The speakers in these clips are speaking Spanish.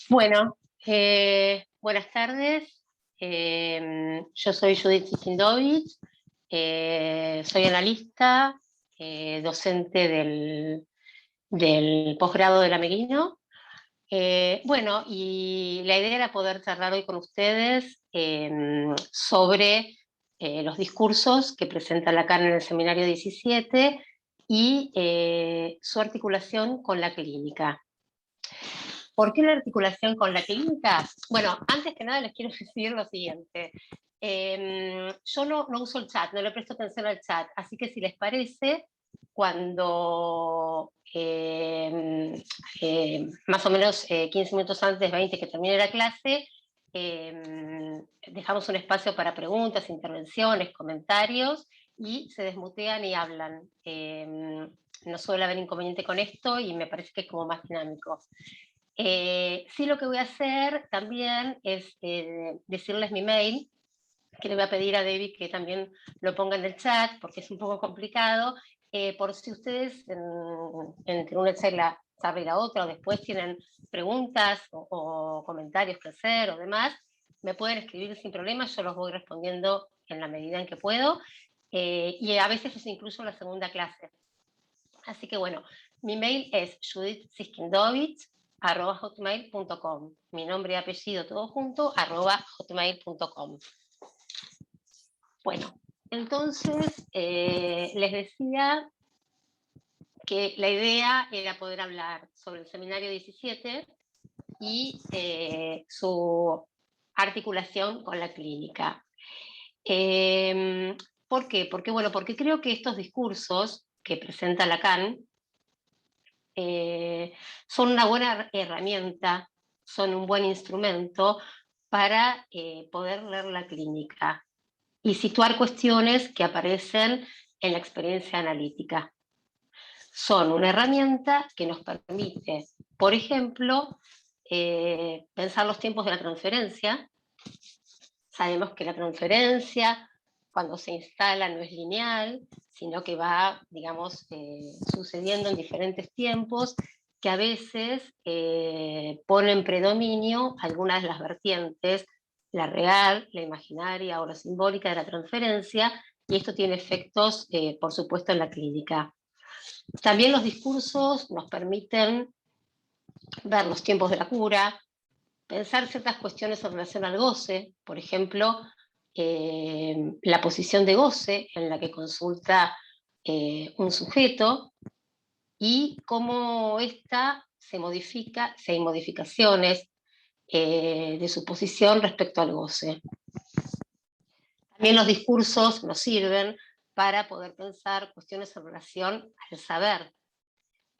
Bueno, buenas tardes. Yo soy Judith Sisindovich, soy analista, docente del posgrado del Ameguino. Bueno, y la idea era poder charlar hoy con ustedes sobre los discursos que presenta Lacan en el seminario 17 y su articulación con la clínica. ¿Por qué la articulación con la clínica? Bueno, antes que nada les quiero decir lo siguiente. Yo no uso el chat, no le presto atención al chat, así que si les parece, cuando más o menos 15 minutos antes, 20 que termine la clase, dejamos un espacio para preguntas, intervenciones, comentarios, y se desmutean y hablan. No suele haber inconveniente con esto y me parece que es como más dinámico. Sí, lo que voy a hacer también es decirles mi mail, que le voy a pedir a Debbie que también lo ponga en el chat, porque es un poco complicado, por si ustedes entre una charla y la otra, o después tienen preguntas o comentarios que hacer o demás, me pueden escribir sin problema, yo los voy respondiendo en la medida en que puedo, y a veces es incluso la segunda clase. Así que bueno, mi mail es judithsiskindovic@hotmail.com. Mi nombre y apellido todo junto, @hotmail.com. Bueno, entonces les decía que la idea era poder hablar sobre el seminario 17 y su articulación con la clínica. ¿Por qué? Porque creo que estos discursos que presenta Lacan son una buena herramienta, son un buen instrumento para poder leer la clínica y situar cuestiones que aparecen en la experiencia analítica. Son una herramienta que nos permite, por ejemplo, pensar los tiempos de la transferencia. Sabemos que la transferencia, cuando se instala, no es lineal, sino que va, digamos, sucediendo en diferentes tiempos, que a veces ponen predominio algunas de las vertientes, la real, la imaginaria o la simbólica de la transferencia, y esto tiene efectos, por supuesto, en la clínica. También los discursos nos permiten ver los tiempos de la cura, pensar ciertas cuestiones en relación al goce, por ejemplo, la posición de goce en la que consulta un sujeto y cómo ésta se modifica, si hay modificaciones de su posición respecto al goce. También los discursos nos sirven para poder pensar cuestiones en relación al saber.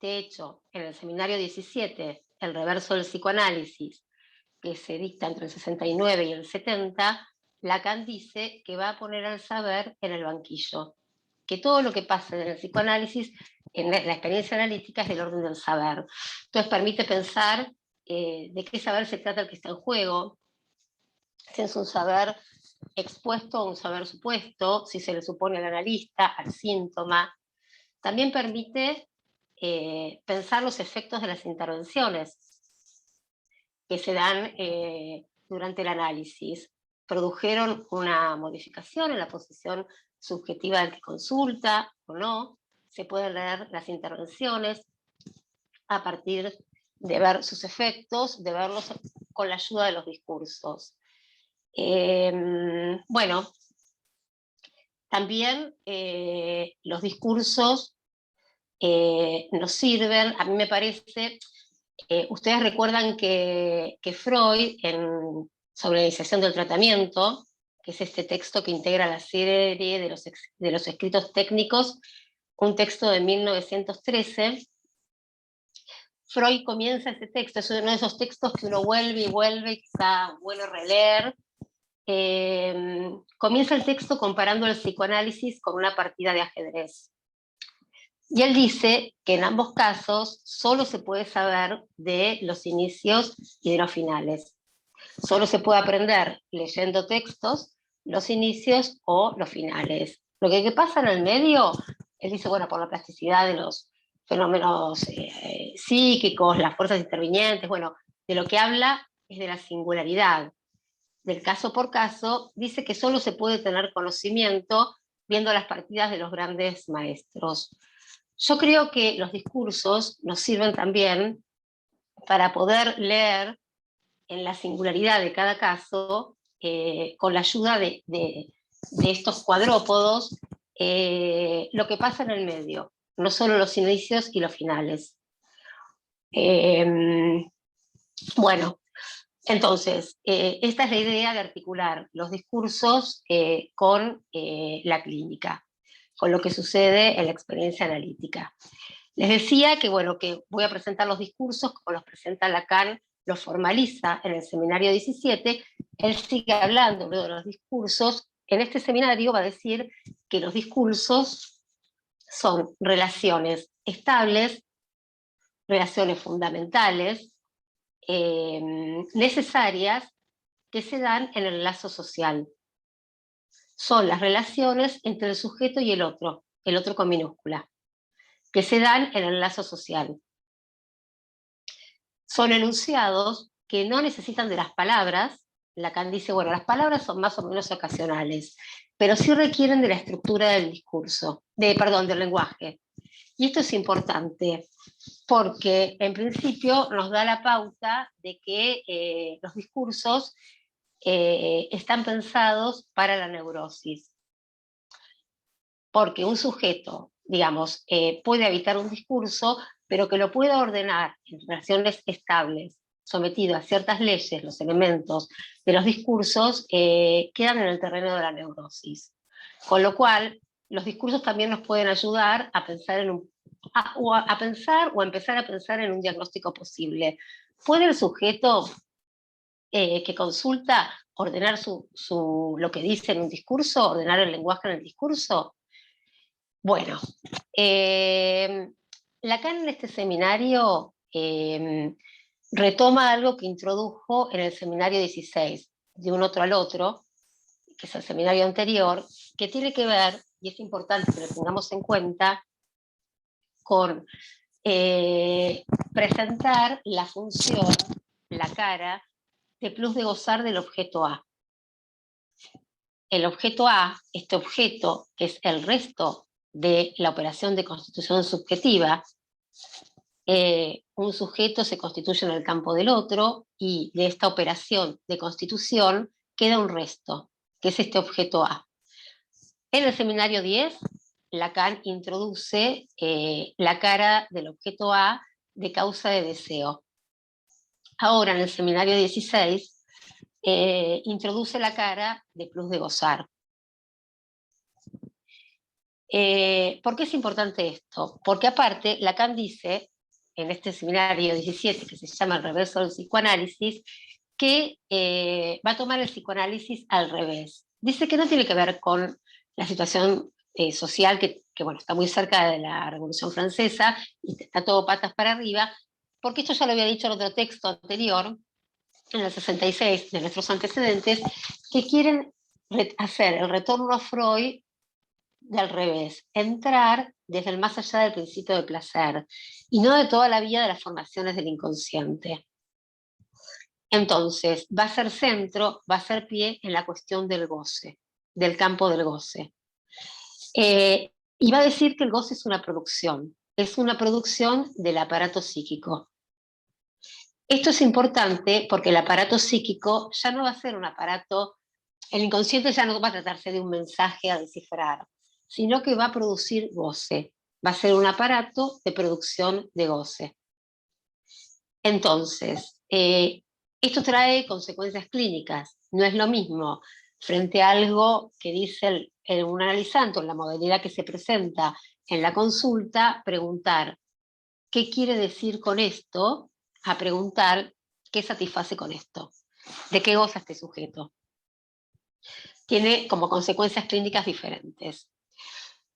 De hecho, en el seminario 17, el reverso del psicoanálisis, que se dicta entre el 69 y el 70, Lacan dice que va a poner al saber en el banquillo, que todo lo que pasa en el psicoanálisis, en la experiencia analítica, es del orden del saber. Entonces permite pensar de qué saber se trata el que está en juego, si es un saber expuesto o un saber supuesto, si se le supone al analista, al síntoma. También permite pensar los efectos de las intervenciones que se dan durante el análisis. ¿Produjeron una modificación en la posición subjetiva del que consulta o no? Se pueden leer las intervenciones a partir de ver sus efectos, de verlos con la ayuda de los discursos. Bueno, también los discursos nos sirven, a mí me parece, ustedes recuerdan que Freud, sobre la iniciación del tratamiento, que es este texto que integra la serie de los escritos técnicos, un texto de 1913, Freud comienza ese texto, es uno de esos textos que uno vuelve y vuelve, quizá vuelve a releer. Comienza el texto comparando el psicoanálisis con una partida de ajedrez. Y él dice que en ambos casos solo se puede saber de los inicios y de los finales. Solo se puede aprender leyendo textos, los inicios o los finales. Lo que pasa en el medio, él dice, bueno, por la plasticidad de los fenómenos psíquicos, las fuerzas intervinientes, bueno, De lo que habla es de la singularidad. Del caso por caso, dice que solo se puede tener conocimiento viendo las partidas de los grandes maestros. Yo creo que los discursos nos sirven también para poder leer en la singularidad de cada caso, con la ayuda de estos cuadrópodos, lo que pasa en el medio, no solo los inicios y los finales. Bueno, entonces, esta es la idea de articular los discursos con la clínica, con lo que sucede en la experiencia analítica. Les decía que, bueno, que voy a presentar los discursos como los presenta Lacan, los formaliza en el seminario 17, él sigue hablando luego de los discursos. En este seminario va a decir que los discursos son relaciones estables, relaciones fundamentales, necesarias, que se dan en el lazo social. Son las relaciones entre el sujeto y el otro con minúscula, que se dan en el lazo social. Son enunciados que no necesitan de las palabras. Lacan dice, bueno, las palabras son más o menos ocasionales, pero sí requieren de la estructura del discurso, del lenguaje. Y esto es importante, porque en principio nos da la pauta de que los discursos están pensados para la neurosis. Porque un sujeto, digamos, puede habitar un discurso, pero que lo pueda ordenar en relaciones estables, sometido a ciertas leyes, los elementos de los discursos quedan en el terreno de la neurosis. Con lo cual, los discursos también nos pueden ayudar a pensar a empezar a pensar en un diagnóstico posible. ¿Puede el sujeto que consulta ordenar lo que dice en un discurso, ordenar el lenguaje en el discurso? Bueno, Lacan en este seminario retoma algo que introdujo en el seminario 16, de un otro al otro, que es el seminario anterior, que tiene que ver, y es importante que lo tengamos en cuenta, con presentar la función, la cara, de plus de gozar del objeto A. El objeto A, este objeto, que es el resto de la operación de constitución subjetiva, un sujeto se constituye en el campo del otro y de esta operación de constitución queda un resto, que es este objeto A. En el seminario 10, Lacan introduce la cara del objeto A de causa de deseo. Ahora, en el seminario 16, introduce la cara de plus de gozar. ¿Por qué es importante esto? Porque aparte, Lacan dice, en este seminario 17, que se llama El reverso del psicoanálisis, que va a tomar el psicoanálisis al revés. Dice que no tiene que ver con la situación social, que bueno, está muy cerca de la Revolución Francesa, y está todo patas para arriba, porque esto ya lo había dicho en otro texto anterior, en el 66, de nuestros antecedentes, que quieren hacer el retorno a Freud del revés, entrar desde el más allá del principio de placer, y no de toda la vida de las formaciones del inconsciente. Entonces, va a ser centro, va a ser pie en la cuestión del goce, del campo del goce. Y va a decir que el goce es una producción del aparato psíquico. Esto es importante porque el aparato psíquico ya no va a ser un aparato, el inconsciente ya no va a tratarse de un mensaje a descifrar, sino que va a producir goce, va a ser un aparato de producción de goce. Entonces, esto trae consecuencias clínicas. No es lo mismo frente a algo que dice un analizante, en la modalidad que se presenta en la consulta, preguntar qué quiere decir con esto, a preguntar qué satisface con esto, de qué goza este sujeto. Tiene como consecuencias clínicas diferentes.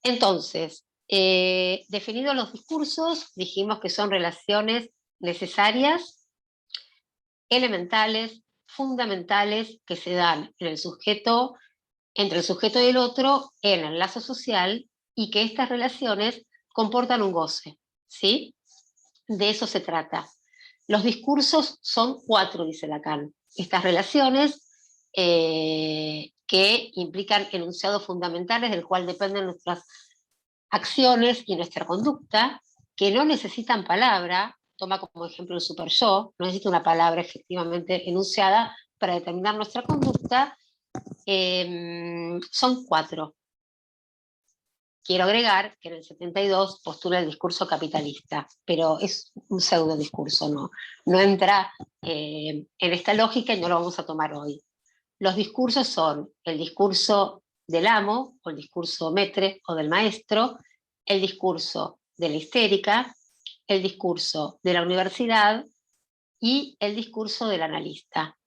Entonces, definidos los discursos, dijimos que son relaciones necesarias, elementales, fundamentales, que se dan en el sujeto, entre el sujeto y el otro, en el lazo social, y que estas relaciones comportan un goce, ¿sí? De eso se trata. Los discursos son 4, dice Lacan. Estas relaciones que implican enunciados fundamentales del cual dependen nuestras acciones y nuestra conducta, que no necesitan palabra, toma como ejemplo el super yo, no necesita una palabra efectivamente enunciada para determinar nuestra conducta, son 4. Quiero agregar que en el 72 postula el discurso capitalista, pero es un pseudo discurso, no entra en esta lógica y no lo vamos a tomar hoy. Los discursos son el discurso del amo, o el discurso maître, o del maestro, el discurso de la histérica, el discurso de la universidad y el discurso del analista.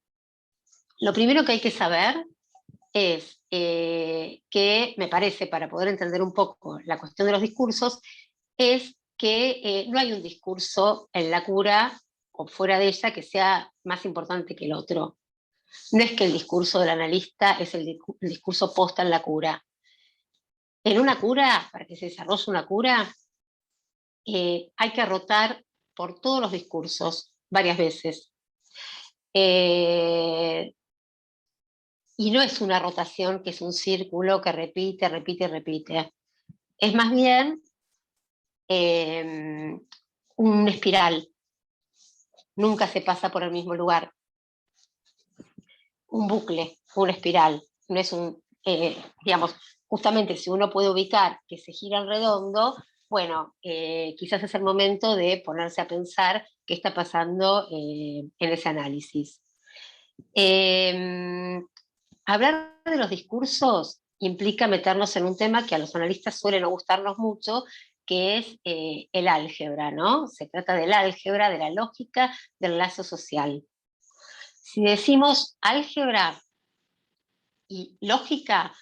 Lo primero que hay que saber es que, me parece, para poder entender un poco la cuestión de los discursos, es que no hay un discurso en la cura o fuera de ella que sea más importante que el otro. No es que el discurso del analista es el discurso posta en la cura. En una cura, para que se desarrolle una cura, hay que rotar por todos los discursos varias veces. Y no es una rotación que es un círculo que repite, repite, repite. Es más bien un espiral. Nunca se pasa por el mismo lugar. Un bucle, una espiral. No es digamos, justamente si uno puede ubicar que se gira en redondo, bueno, quizás es el momento de ponerse a pensar qué está pasando en ese análisis. Hablar de los discursos implica meternos en un tema que a los analistas suele no gustarnos mucho, que es el álgebra, ¿no? Se trata del álgebra, de la lógica del lazo social. Si decimos álgebra y lógica,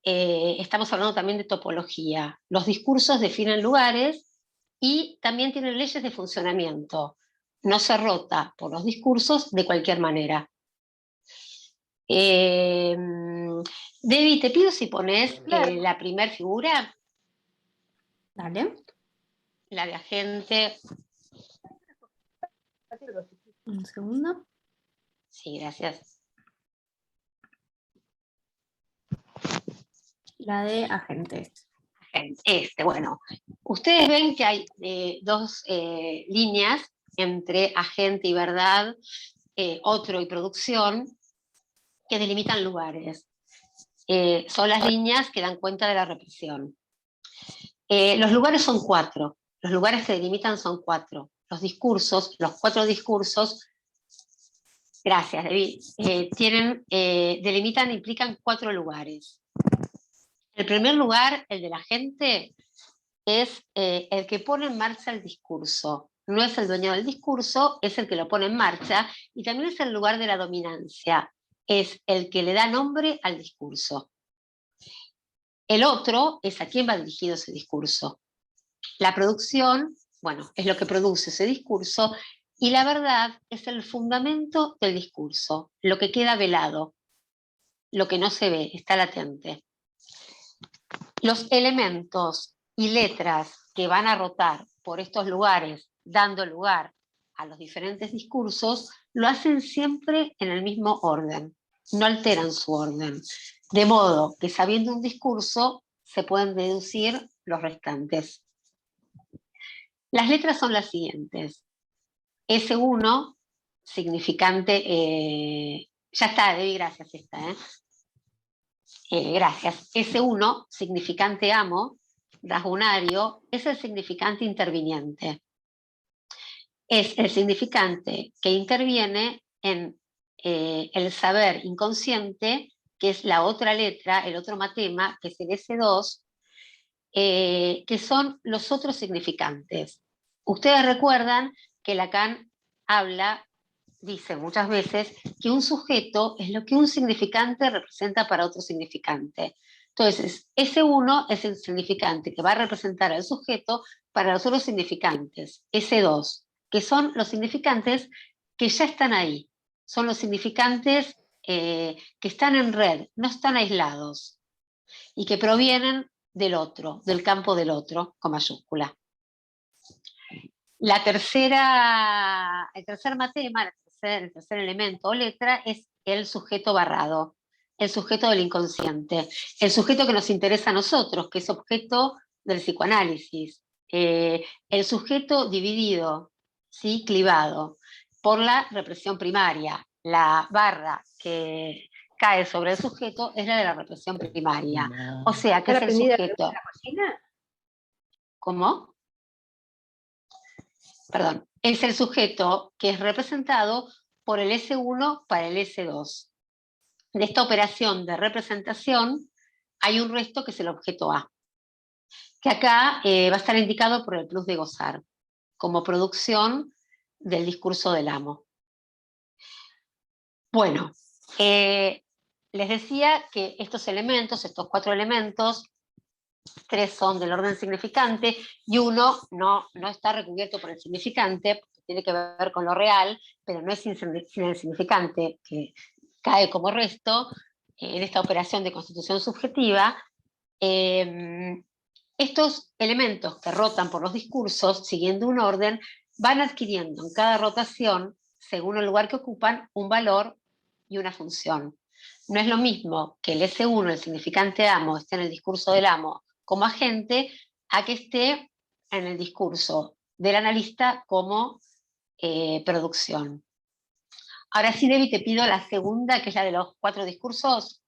estamos hablando también de topología. Los discursos definen lugares y también tienen leyes de funcionamiento. No se rota por los discursos de cualquier manera. Debbie, te pido si pones Claro. la primer figura. Dale. La de agente. Un segundo. Sí, gracias. La de agentes. Bueno, ustedes ven que hay dos líneas entre agente y verdad, otro y producción, que delimitan lugares. Son las líneas que dan cuenta de la represión. Los lugares son 4. Los lugares que delimitan son 4. Los discursos, los 4 discursos, gracias, David, delimitan, implican 4 lugares. El primer lugar, el de la gente, es el que pone en marcha el discurso. No es el dueño del discurso, es el que lo pone en marcha, y también es el lugar de la dominancia. Es el que le da nombre al discurso. El otro es a quién va dirigido ese discurso. La producción, bueno, es lo que produce ese discurso, y la verdad es el fundamento del discurso, lo que queda velado, lo que no se ve, está latente. Los elementos y letras que van a rotar por estos lugares, dando lugar a los diferentes discursos, lo hacen siempre en el mismo orden, no alteran su orden. De modo que sabiendo un discurso, se pueden deducir los restantes. Las letras son las siguientes. S1, significante, ya está, Debbie, gracias esta, gracias. S1, significante amo, rasgunario, es el significante interviniente. Es el significante que interviene en el saber inconsciente, que es la otra letra, el otro matema, que es el S2, que son los otros significantes. Ustedes recuerdan que Lacan dice muchas veces que un sujeto es lo que un significante representa para otro significante. Entonces, ese uno es el significante que va a representar al sujeto para los otros significantes, ese 2, que son los significantes que ya están ahí, son los significantes que están en red, no están aislados, y que provienen del otro, del campo del otro, con mayúscula. El tercer matema, el tercer elemento o letra es el sujeto barrado, el sujeto del inconsciente, el sujeto que nos interesa a nosotros, que es objeto del psicoanálisis, el sujeto dividido, ¿sí? Clivado por la represión primaria. La barra que cae sobre el sujeto es la de la represión primaria. O sea, que ¿Ya es la el aprendí de la sujeto. cocina? ¿Cómo? Perdón. Es el sujeto que es representado por el S1 para el S2. De esta operación de representación hay un resto que es el objeto A, que acá va a estar indicado por el plus de gozar, como producción del discurso del amo. Bueno, les decía que estos elementos, estos 4 elementos, 3 son del orden significante y uno no está recubierto por el significante, porque tiene que ver con lo real, pero no es sin el significante, que cae como resto en esta operación de constitución subjetiva. Estos elementos que rotan por los discursos, siguiendo un orden, van adquiriendo en cada rotación, según el lugar que ocupan, un valor y una función. No es lo mismo que el S1, el significante amo, esté en el discurso del amo como agente, a que esté en el discurso del analista como producción. Ahora sí, Debbie, te pido la segunda, que es la de los 4 discursos.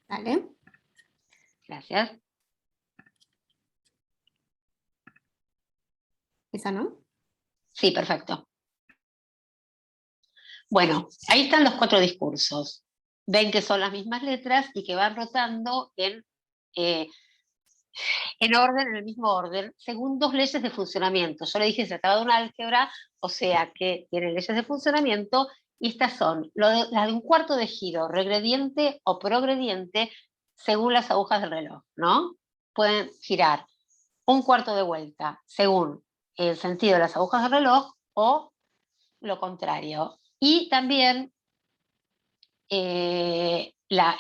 Vale. Gracias. ¿Esa no? Sí, perfecto. Bueno, ahí están los 4 discursos. Ven que son las mismas letras y que van rotando en orden, en el mismo orden, según 2 leyes de funcionamiento. Yo le dije que se trataba de una álgebra, o sea que tiene leyes de funcionamiento, y estas son las de un cuarto de giro, regrediente o progrediente, según las agujas del reloj, ¿no? Pueden girar un cuarto de vuelta según el sentido de las agujas del reloj o lo contrario. Y también la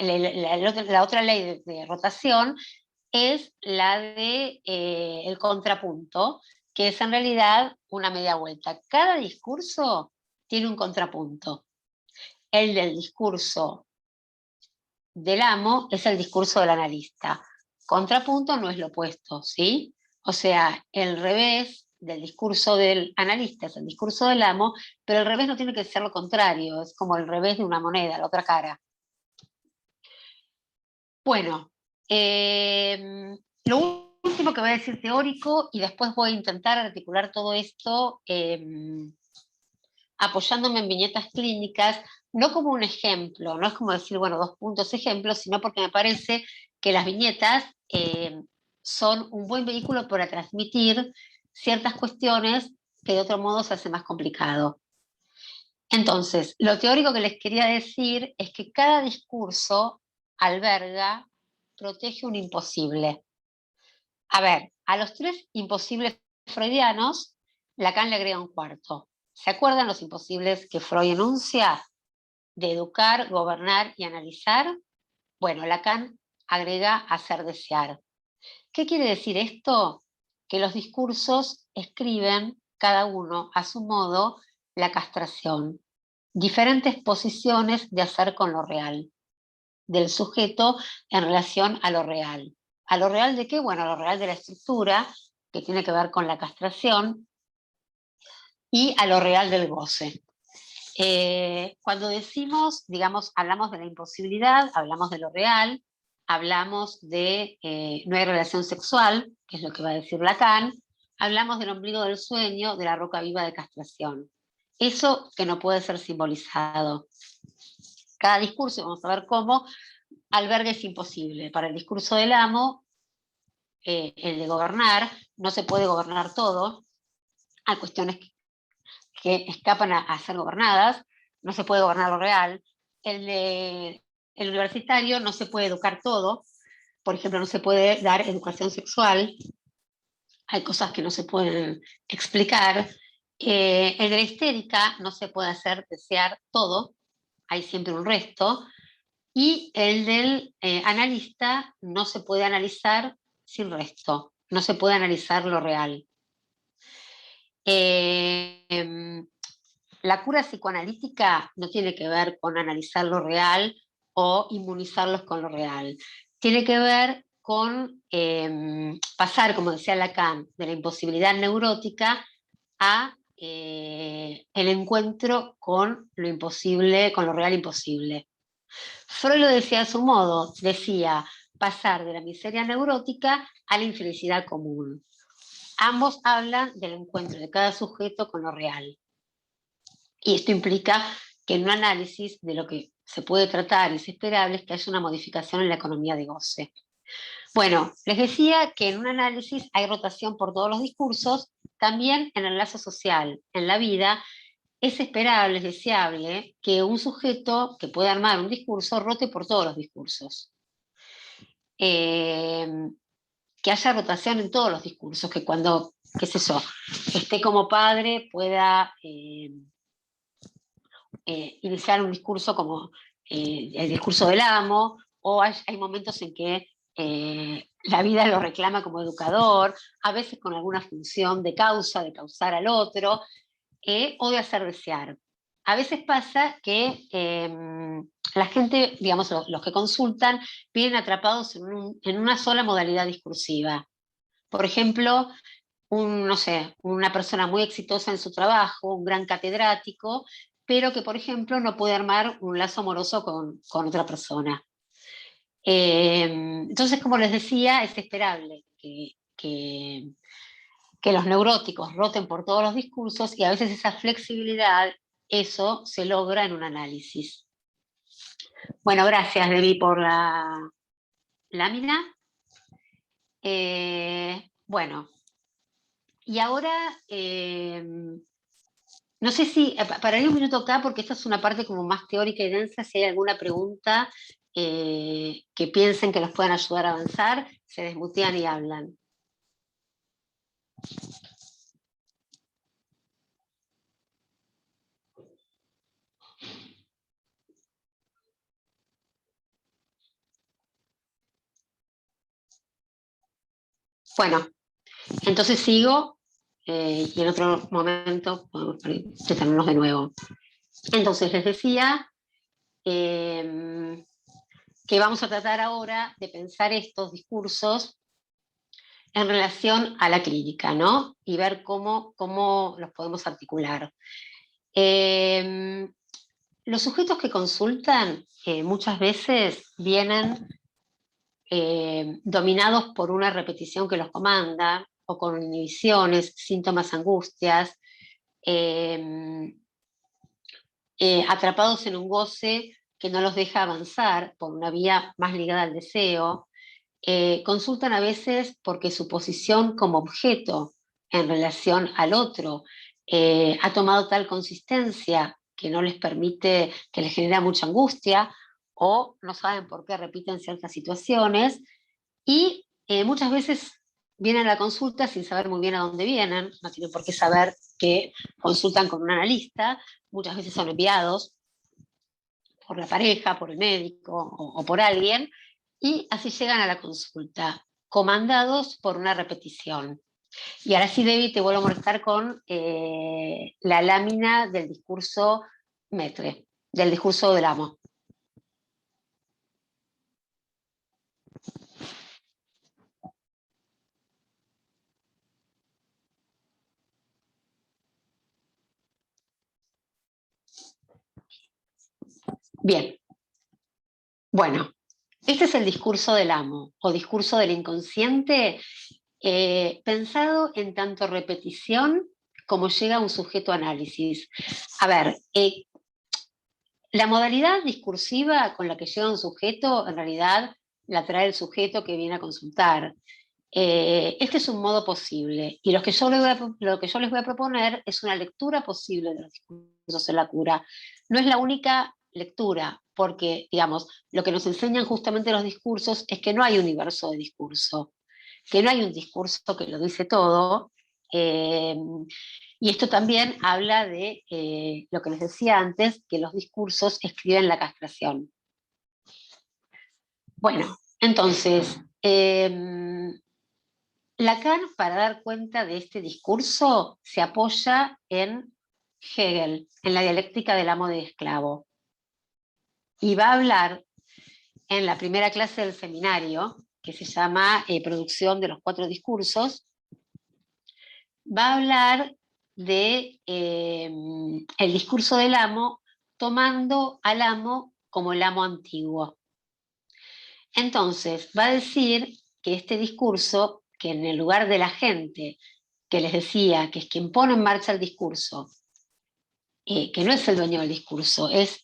otra ley de rotación es la de el contrapunto, que es en realidad una media vuelta. Cada discurso tiene un contrapunto. El del discurso del amo es el discurso del analista. Contrapunto no es lo opuesto, ¿sí? O sea, el revés del discurso del analista es el discurso del amo, pero el revés no tiene que ser lo contrario, es como el revés de una moneda, la otra cara. Bueno, lo último que voy a decir teórico y después voy a intentar articular todo esto apoyándome en viñetas clínicas, no como un ejemplo, no es como decir, bueno, 2 puntos ejemplos, sino porque me parece que las viñetas son un buen vehículo para transmitir ciertas cuestiones que de otro modo se hace más complicado. Entonces, lo teórico que les quería decir es que cada discurso alberga, protege un imposible. A ver, a los 3 imposibles freudianos, Lacan le agrega un cuarto. ¿Se acuerdan los imposibles que Freud enuncia? De educar, gobernar y analizar. Bueno, Lacan agrega hacer desear. ¿Qué quiere decir esto? Que los discursos escriben, cada uno a su modo, la castración. Diferentes posiciones de hacer con lo real, del sujeto en relación a lo real. ¿A lo real de qué? Bueno, a lo real de la estructura, que tiene que ver con la castración, y a lo real del goce. Cuando decimos, digamos, hablamos de la imposibilidad, hablamos de lo real, hablamos de no hay relación sexual, que es lo que va a decir Lacan, hablamos del ombligo del sueño, de la roca viva de castración. Eso que no puede ser simbolizado. Cada discurso, vamos a ver cómo, albergue es imposible. Para el discurso del amo, el de gobernar, no se puede gobernar todo, hay cuestiones que escapan a ser gobernadas, no se puede gobernar lo real. El universitario no se puede educar todo, por ejemplo, no se puede dar educación sexual, hay cosas que no se pueden explicar. El de la histérica no se puede hacer desear todo, hay siempre un resto. Y el del analista no se puede analizar sin resto, no se puede analizar lo real. La cura psicoanalítica no tiene que ver con analizar lo real o inmunizarlos con lo real. Tiene que ver con pasar, como decía Lacan, de la imposibilidad neurótica a el encuentro con lo imposible, con lo real imposible. Freud lo decía a su modo, decía pasar de la miseria neurótica a la infelicidad común. Ambos hablan del encuentro de cada sujeto con lo real. Y esto implica que en un análisis de lo que se puede tratar y es esperable es que haya una modificación en la economía de goce. Bueno, les decía que en un análisis hay rotación por todos los discursos, también en el enlace social, en la vida. Es esperable, es deseable que un sujeto que pueda armar un discurso rote por todos los discursos. Que haya rotación en todos los discursos, que cuando, qué sé yo, esté como padre pueda iniciar un discurso como el discurso del amo, o hay momentos en que la vida lo reclama como educador, a veces con alguna función de causa, de causar al otro, o de hacer desear. A veces pasa que la gente, digamos, los que consultan, vienen atrapados en una sola modalidad discursiva. Por ejemplo, no sé, una persona muy exitosa en su trabajo, un gran catedrático, pero que, por ejemplo, no puede armar un lazo amoroso con otra persona. Entonces, como les decía, es esperable que los neuróticos roten por todos los discursos y a veces esa flexibilidad, eso se logra en un análisis. Bueno, gracias, Debbie, por la lámina. Bueno, y ahora, no sé si, para ir un minuto acá, porque esta es una parte como más teórica y densa, si hay alguna pregunta que piensen que los puedan ayudar a avanzar, se desmutean y hablan. Bueno, entonces sigo y en otro momento podemos detenernos de nuevo. Entonces les decía que vamos a tratar ahora de pensar estos discursos en relación a la clínica, ¿no? Y ver cómo los podemos articular. Los sujetos que consultan muchas veces vienen dominados por una repetición que los comanda, o con inhibiciones, síntomas, angustias, atrapados en un goce que no los deja avanzar por una vía más ligada al deseo. Consultan a veces porque su posición como objeto en relación al otro ha tomado tal consistencia que no les permite, que les genera mucha angustia, o no saben por qué repiten ciertas situaciones, y muchas veces vienen a la consulta sin saber muy bien a dónde vienen, no tienen por qué saber que consultan con un analista, muchas veces son enviados por la pareja, por el médico o por alguien, y así llegan a la consulta, comandados por una repetición. Y ahora sí, Debbie, te vuelvo a molestar con la lámina del discurso Metre, del discurso del amo. Bien, bueno, este es el discurso del amo, o discurso del inconsciente, pensado en tanto repetición como llega a un sujeto análisis. A ver, la modalidad discursiva con la que llega un sujeto, en realidad la trae el sujeto que viene a consultar. Este es un modo posible, y lo que yo les voy a proponer es una lectura posible de los discursos en la cura. No es la única lectura, porque, digamos, lo que nos enseñan justamente los discursos es que no hay universo de discurso, que no hay un discurso que lo dice todo, y esto también habla de lo que les decía antes, que los discursos escriben la castración. Bueno, entonces, Lacan, para dar cuenta de este discurso, se apoya en Hegel, en la dialéctica del amo y esclavo. Y va a hablar en la primera clase del seminario, que se llama Producción de los 4 discursos, va a hablar de el discurso del amo, tomando al amo como el amo antiguo. Entonces, va a decir que este discurso, que en el lugar de la gente, que les decía que es quien pone en marcha el discurso, que no es el dueño del discurso, es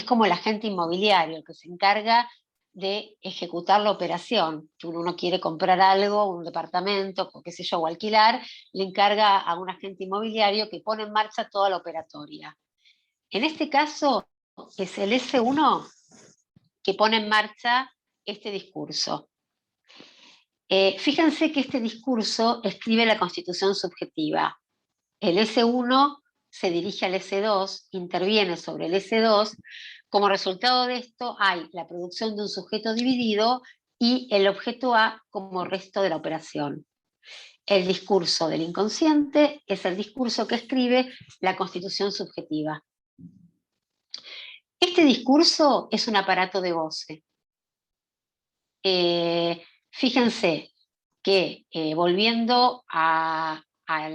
como el agente inmobiliario, el que se encarga de ejecutar la operación, que uno quiere comprar algo, un departamento, o qué sé yo, o alquilar, le encarga a un agente inmobiliario que pone en marcha toda la operatoria. En este caso, es el S1 que pone en marcha este discurso. Fíjense que este discurso escribe la constitución subjetiva. El S1 se dirige al S2, interviene sobre el S2. Como resultado de esto hay la producción de un sujeto dividido y el objeto A como resto de la operación. El discurso del inconsciente es el discurso que escribe la constitución subjetiva. Este discurso es un aparato de goce. Fíjense que volviendo al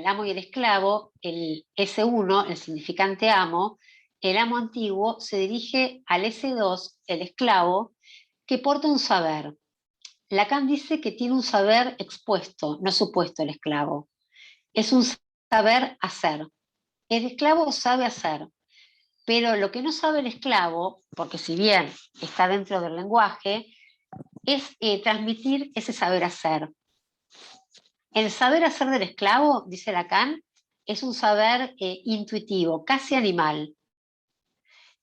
amo y el esclavo, el S1, el significante amo, el amo antiguo se dirige al S2, el esclavo, que porta un saber. Lacan dice que tiene un saber expuesto, no supuesto el esclavo. Es un saber hacer. El esclavo sabe hacer, pero lo que no sabe el esclavo, porque si bien está dentro del lenguaje, es transmitir ese saber hacer. El saber hacer del esclavo, dice Lacan, es un saber intuitivo, casi animal.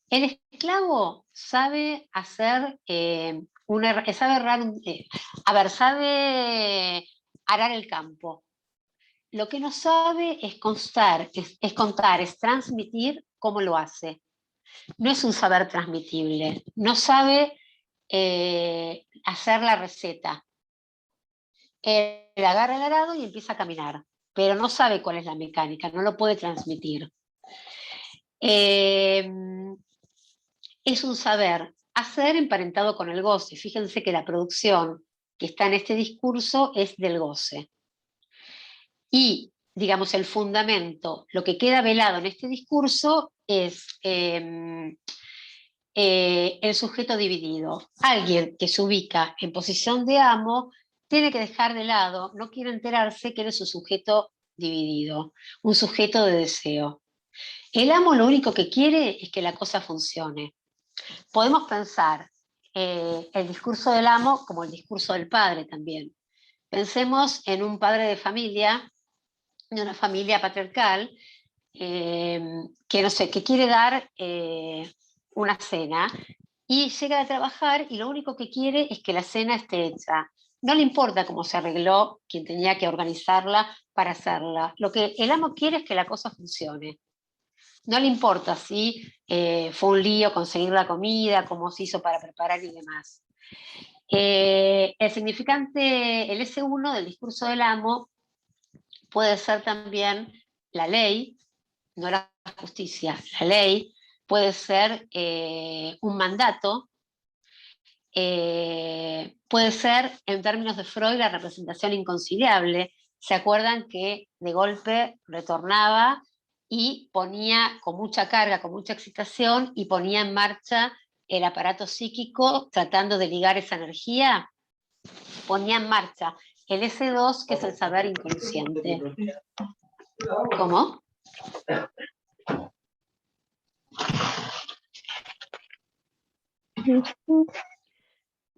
El esclavo sabe hacer sabe arar el campo. Lo que no sabe es contar, es transmitir cómo lo hace. No es un saber transmitible. No sabe hacer la receta. Él agarra el arado y empieza a caminar, pero no sabe cuál es la mecánica, no lo puede transmitir. Es un saber hacer emparentado con el goce. Fíjense que la producción que está en este discurso es del goce. Y, digamos, el fundamento, lo que queda velado en este discurso es el sujeto dividido. Alguien que se ubica en posición de amo tiene que dejar de lado, no quiere enterarse que eres un sujeto dividido, un sujeto de deseo. El amo lo único que quiere es que la cosa funcione. Podemos pensar el discurso del amo como el discurso del padre también. Pensemos en un padre de familia, de una familia patriarcal, que no sé, que quiere dar una cena y llega a trabajar y lo único que quiere es que la cena esté hecha. No le importa cómo se arregló quien tenía que organizarla para hacerla. Lo que el amo quiere es que la cosa funcione. No le importa si fue un lío conseguir la comida, cómo se hizo para preparar y demás. El significante, el S1 del discurso del amo puede ser también la ley, no la justicia, la ley, puede ser un mandato, puede ser, en términos de Freud, la representación inconciliable. ¿Se acuerdan que de golpe retornaba y ponía con mucha carga, con mucha excitación, y ponía en marcha el aparato psíquico tratando de ligar esa energía? Ponía en marcha el S2, que es el saber inconsciente. ¿Cómo?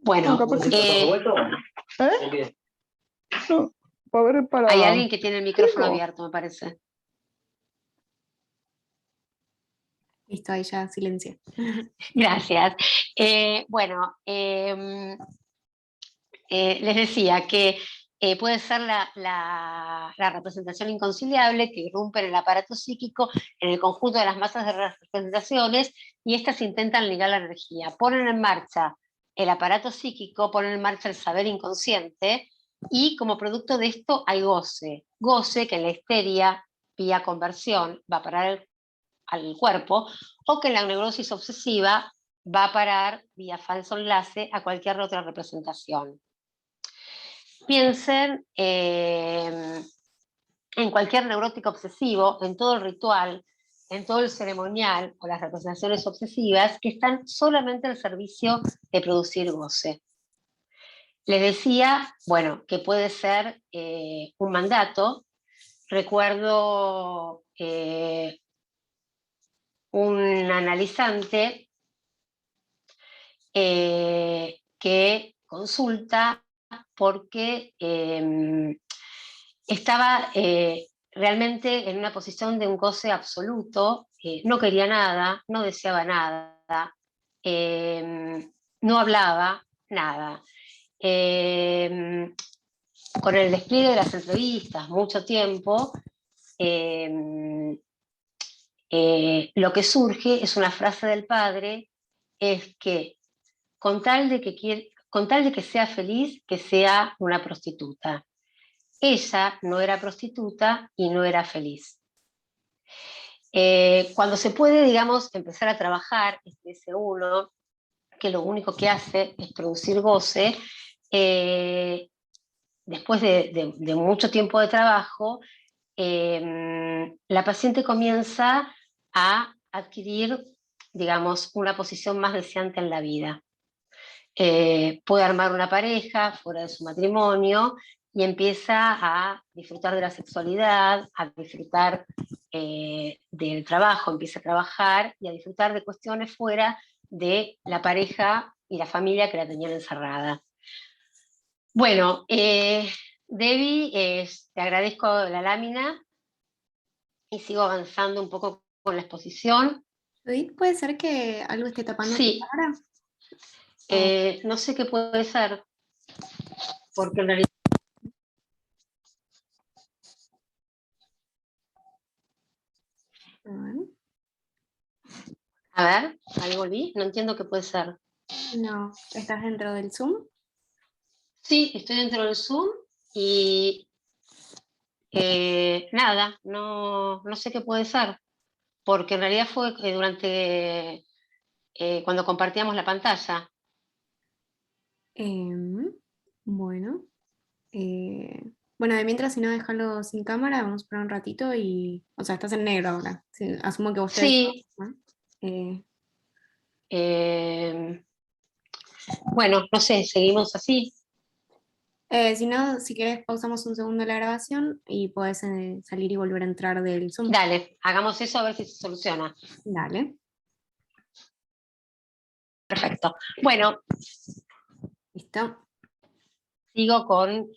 Bueno, hay alguien que tiene el micrófono abierto, me parece. Listo, ahí ya silencié. Gracias. Bueno, les decía que puede ser la representación inconciliable que irrumpe en el aparato psíquico, en el conjunto de las masas de representaciones, y estas intentan ligar la energía. Ponen en marcha el aparato psíquico, ponen en marcha el saber inconsciente, y como producto de esto hay goce. Goce que en la histeria, vía conversión, va a parar al cuerpo, o que en la neurosis obsesiva va a parar vía falso enlace a cualquier otra representación. Piensen en cualquier neurótico obsesivo, en todo el ritual, en todo el ceremonial o las representaciones obsesivas que están solamente al servicio de producir goce. Les decía, bueno, que puede ser un mandato. Recuerdo un analizante que consulta porque estaba realmente en una posición de un goce absoluto, no quería nada, no deseaba nada, no hablaba nada. Con el despliegue de las entrevistas, mucho tiempo, lo que surge es una frase del padre, es que con tal de que sea feliz, que sea una prostituta. Ella no era prostituta y no era feliz. Cuando se puede, digamos, empezar a trabajar ese uno, que lo único que hace es producir goce, después de mucho tiempo de trabajo, la paciente comienza a adquirir, digamos, una posición más deseante en la vida. Puede armar una pareja fuera de su matrimonio y empieza a disfrutar de la sexualidad, a disfrutar del trabajo, empieza a trabajar y a disfrutar de cuestiones fuera de la pareja y la familia que la tenían encerrada. Bueno, Debbie, te agradezco la lámina y sigo avanzando un poco con la exposición. Judith, ¿puede ser que algo esté tapando tu Sí, cámara? O- no sé qué puede ser, porque en realidad... a ver. A ver, ahí volví, no entiendo qué puede ser. No, ¿estás dentro del Zoom? Sí, estoy dentro del Zoom y nada, no sé qué puede ser, porque en realidad fue durante cuando compartíamos la pantalla. Em, bueno. Bueno, de mientras, si no, déjalo sin cámara, vamos a esperar un ratito y... O sea, estás en negro ahora. Sí, asumo que vos te ves, Sí, ¿no? Eh, eh, bueno, no sé, seguimos así. si no, si querés, pausamos un segundo la grabación y podés salir y volver a entrar del Zoom. Dale, hagamos eso a ver si se soluciona. Dale. Perfecto. Bueno, ¿Listo? sigo con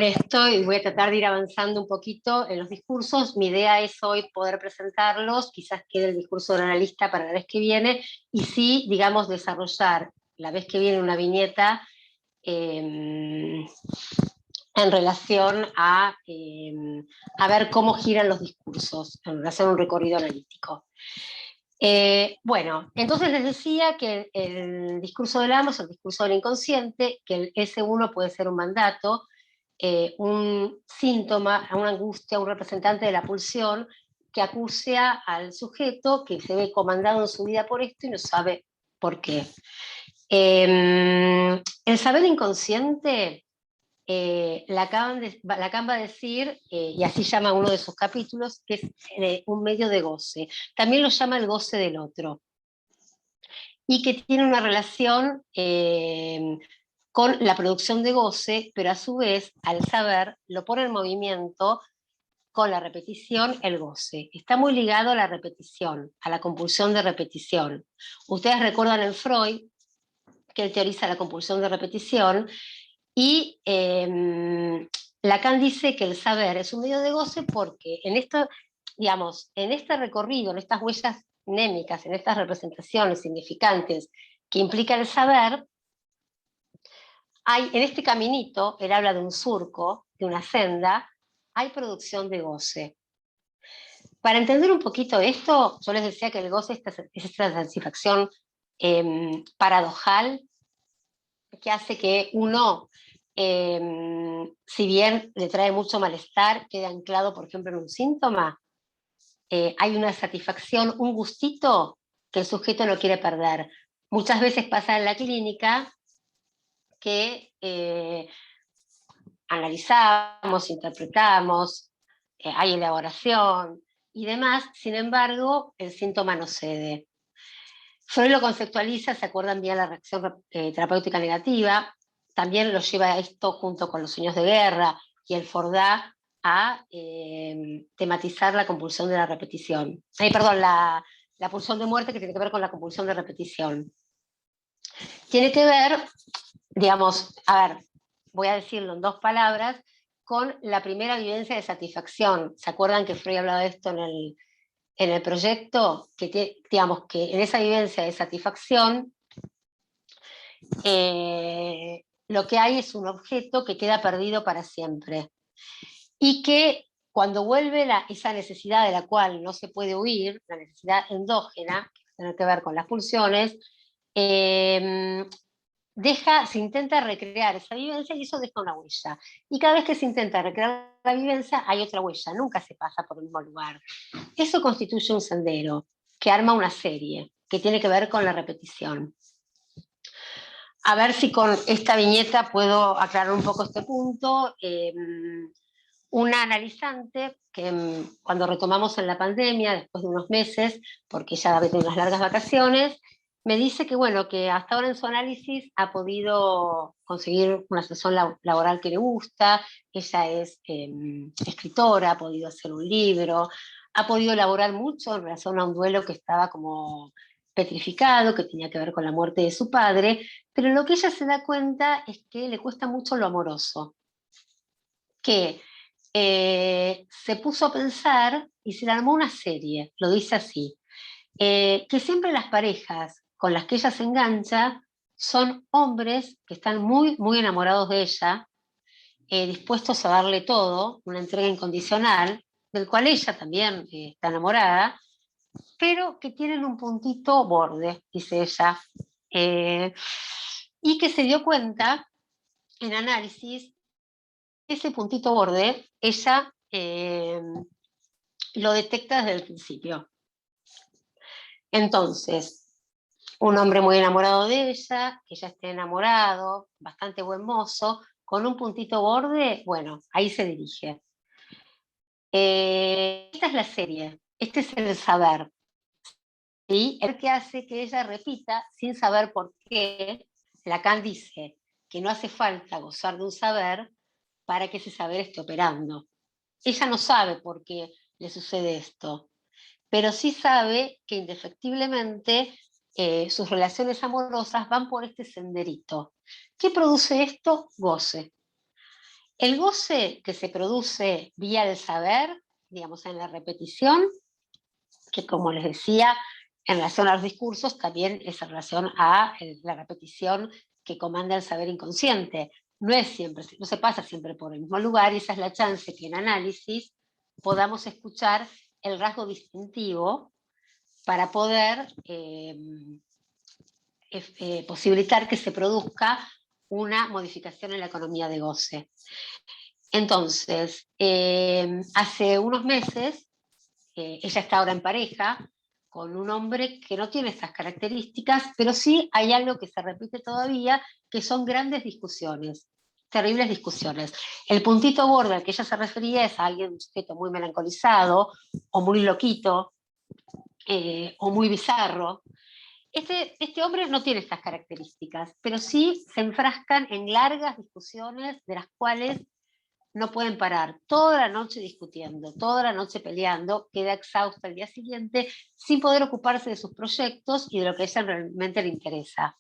esto y voy a tratar de ir avanzando un poquito en los discursos. Mi idea es hoy poder presentarlos, quizás quede el discurso del analista para la vez que viene, y sí, digamos, desarrollar la vez que viene una viñeta en relación a ver cómo giran los discursos, en relación a un recorrido analítico. Bueno, entonces les decía que el discurso del amo es el discurso del inconsciente, que el S1 puede ser un mandato, un síntoma, una angustia, un representante de la pulsión que acuse al sujeto que se ve comandado en su vida por esto y no sabe por qué. El saber inconsciente, Lacan va a decir, y así llama uno de sus capítulos, que es un medio de goce. También lo llama el goce del otro. Y que tiene una relación con la producción de goce, pero a su vez, al saber, lo pone en movimiento con la repetición, el goce. Está muy ligado a la repetición, a la compulsión de repetición. Ustedes recuerdan en Freud que él teoriza la compulsión de repetición y Lacan dice que el saber es un medio de goce porque en esto, digamos, en este recorrido, en estas huellas némicas, en estas representaciones significantes que implica el saber, hay en este caminito, él habla de un surco, de una senda, hay producción de goce. Para entender un poquito esto, yo les decía que el goce es esta satisfacción paradojal, que hace que uno, si bien le trae mucho malestar, quede anclado, por ejemplo, en un síntoma, hay una satisfacción, un gustito que el sujeto no quiere perder. Muchas veces pasa en la clínica que analizamos, interpretamos, hay elaboración y demás, sin embargo, el síntoma no cede. Freud lo conceptualiza, se acuerdan bien la reacción terapéutica negativa, también lo lleva a esto junto con los sueños de guerra y el Fordá a tematizar la compulsión de la repetición. Perdón, la pulsión de muerte, que tiene que ver con la compulsión de repetición. Tiene que ver, digamos, a ver, voy a decirlo en 2 palabras, con la primera vivencia de satisfacción. ¿Se acuerdan que Freud hablaba de esto en el proyecto? Que digamos que en esa vivencia de satisfacción lo que hay es un objeto que queda perdido para siempre. Y que cuando vuelve esa necesidad de la cual no se puede huir, la necesidad endógena, que tiene que ver con las pulsiones, se intenta recrear esa vivencia y eso deja una huella. Y cada vez que se intenta recrear la vivencia hay otra huella, nunca se pasa por el mismo lugar. Eso constituye un sendero que arma una serie, que tiene que ver con la repetición. A ver si con esta viñeta puedo aclarar un poco este punto. Una analizante que cuando retomamos en la pandemia, después de unos meses, porque ya había tenido unas largas vacaciones, me dice que, bueno, que hasta ahora en su análisis ha podido conseguir una sesión laboral que le gusta, ella es escritora, ha podido hacer un libro, ha podido elaborar mucho en relación a un duelo que estaba como petrificado, que tenía que ver con la muerte de su padre, pero lo que ella se da cuenta es que le cuesta mucho lo amoroso, que se puso a pensar y se le armó una serie, lo dice así, que siempre las parejas con las que ella se engancha son hombres que están muy, muy enamorados de ella, dispuestos a darle todo, una entrega incondicional, del cual ella también está enamorada, pero que tienen un puntito borde, dice ella, y que se dio cuenta en análisis, ese puntito borde, ella lo detecta desde el principio. Entonces, un hombre muy enamorado de ella, que ya esté enamorado, bastante buen mozo, con un puntito borde, bueno, ahí se dirige. Esta es la serie, este es el saber. ¿Sí? El que hace que ella repita sin saber por qué. Lacan dice que no hace falta gozar de un saber para que ese saber esté operando. Ella no sabe por qué le sucede esto, pero sí sabe que indefectiblemente sus relaciones amorosas van por este senderito. ¿Qué produce esto? Goce. El goce que se produce vía el saber, digamos en la repetición, que como les decía, en relación a los discursos, también es en relación a la repetición que comanda el saber inconsciente. No es siempre, no se pasa siempre por el mismo lugar, y esa es la chance que en análisis podamos escuchar el rasgo distintivo para poder posibilitar que se produzca una modificación en la economía de goce. Entonces, hace unos meses, ella está ahora en pareja con un hombre que no tiene estas características, pero sí hay algo que se repite todavía, que son grandes discusiones, terribles discusiones. El puntito borde al que ella se refería es a alguien, un sujeto muy melancolizado, o muy loquito, o muy bizarro. Este hombre no tiene estas características, pero sí se enfrascan en largas discusiones de las cuales no pueden parar, toda la noche discutiendo, toda la noche peleando, queda exhausta el día siguiente sin poder ocuparse de sus proyectos y de lo que a ella realmente le interesa.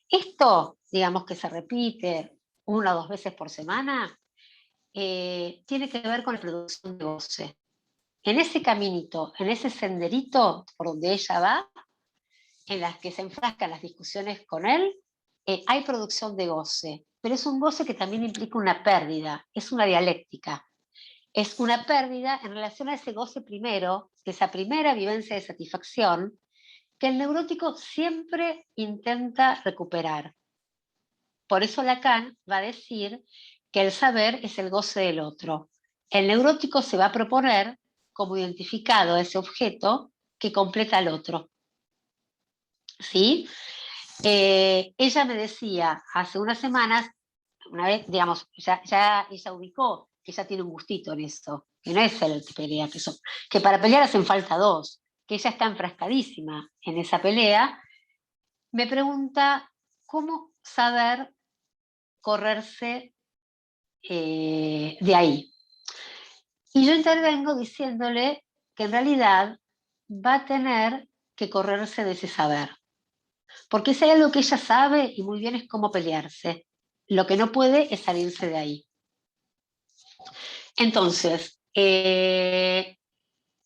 Esto, digamos que se repite 1 o 2 veces por semana, tiene que ver con la producción de goce. En ese caminito, en ese senderito por donde ella va, en las que se enfrascan las discusiones con él, hay producción de goce, pero es un goce que también implica una pérdida, es una dialéctica. Es una pérdida en relación a ese goce primero, que esa primera vivencia de satisfacción, que el neurótico siempre intenta recuperar. Por eso Lacan va a decir que el saber es el goce del otro. El neurótico se va a proponer como identificado a ese objeto que completa al otro. ¿Sí? Ella me decía hace unas semanas, una vez, digamos, ya ella ubicó que ella tiene un gustito en eso, que no es el que pelea, que para pelear hacen falta dos, que ella está enfrascadísima en esa pelea. Me pregunta cómo saber correrse de ahí. Y yo intervengo diciéndole que en realidad va a tener que correrse de ese saber. Porque si hay algo que ella sabe y muy bien es cómo pelearse. Lo que no puede es salirse de ahí. Entonces,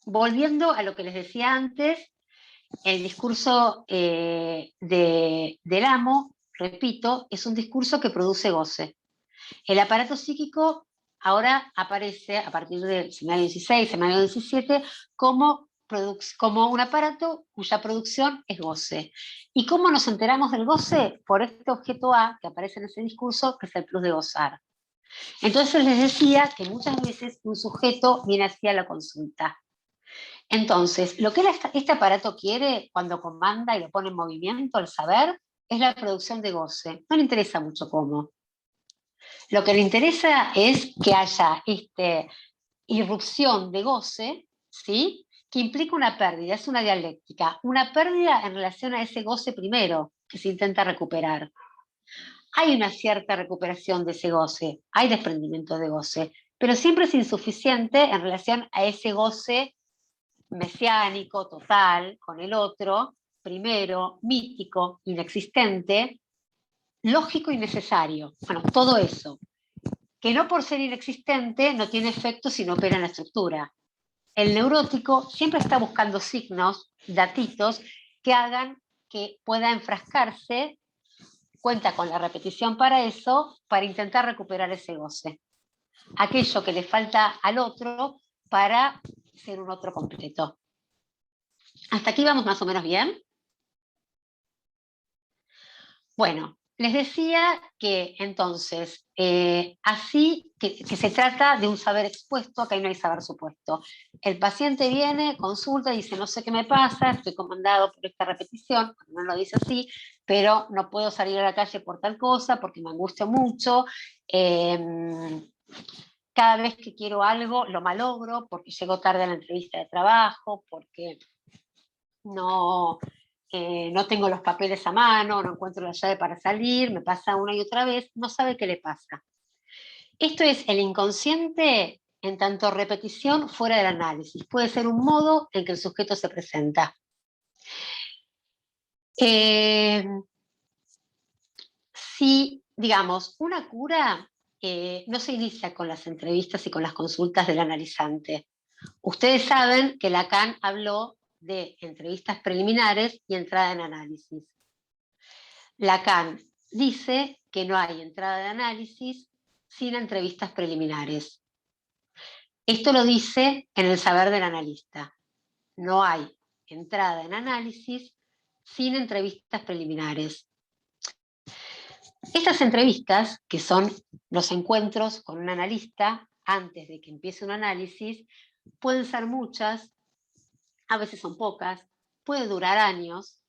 volviendo a lo que les decía antes, el discurso del amo, repito, es un discurso que produce goce. El aparato psíquico ahora aparece a partir del seminario 16, seminario 17, como un aparato cuya producción es goce. ¿Y cómo nos enteramos del goce? Por este objeto A que aparece en ese discurso, que es el plus de gozar. Entonces les decía que muchas veces un sujeto viene hacia la consulta. Entonces, lo que este aparato quiere cuando comanda y lo pone en movimiento, el saber, es la producción de goce. No le interesa mucho cómo. Lo que le interesa es que haya irrupción de goce, ¿sí? Que implica una pérdida, es una dialéctica. Una pérdida en relación a ese goce primero que se intenta recuperar. Hay una cierta recuperación de ese goce, hay desprendimiento de goce, pero siempre es insuficiente en relación a ese goce mesiánico, total, con el otro, primero, mítico, inexistente, lógico y necesario. Bueno, todo eso, que no por ser inexistente no tiene efecto si no opera en la estructura. El neurótico siempre está buscando signos, datitos, que hagan que pueda enfrascarse, cuenta con la repetición para eso, para intentar recuperar ese goce. Aquello que le falta al otro para ser un otro completo. ¿Hasta aquí vamos más o menos bien? Bueno, les decía que entonces, así que se trata de un saber expuesto, acá no hay saber supuesto. El paciente viene, consulta, dice, no sé qué me pasa, estoy comandado por esta repetición, no lo dice así, pero no puedo salir a la calle por tal cosa, porque me angustio mucho. Cada vez que quiero algo, lo malogro, porque llego tarde a la entrevista de trabajo, porque no tengo los papeles a mano, no encuentro la llave para salir, me pasa una y otra vez, no sabe qué le pasa. Esto es el inconsciente en tanto repetición fuera del análisis. Puede ser un modo en que el sujeto se presenta. Si, digamos, una cura no se inicia con las entrevistas y con las consultas del analizante. Ustedes saben que Lacan habló de entrevistas preliminares y entrada en análisis. Lacan dice que no hay entrada de análisis sin entrevistas preliminares. Esto lo dice en el saber del analista. No hay entrada en análisis sin entrevistas preliminares. Estas entrevistas, que son los encuentros con un analista antes de que empiece un análisis, pueden ser muchas, a veces son pocas, puede durar años.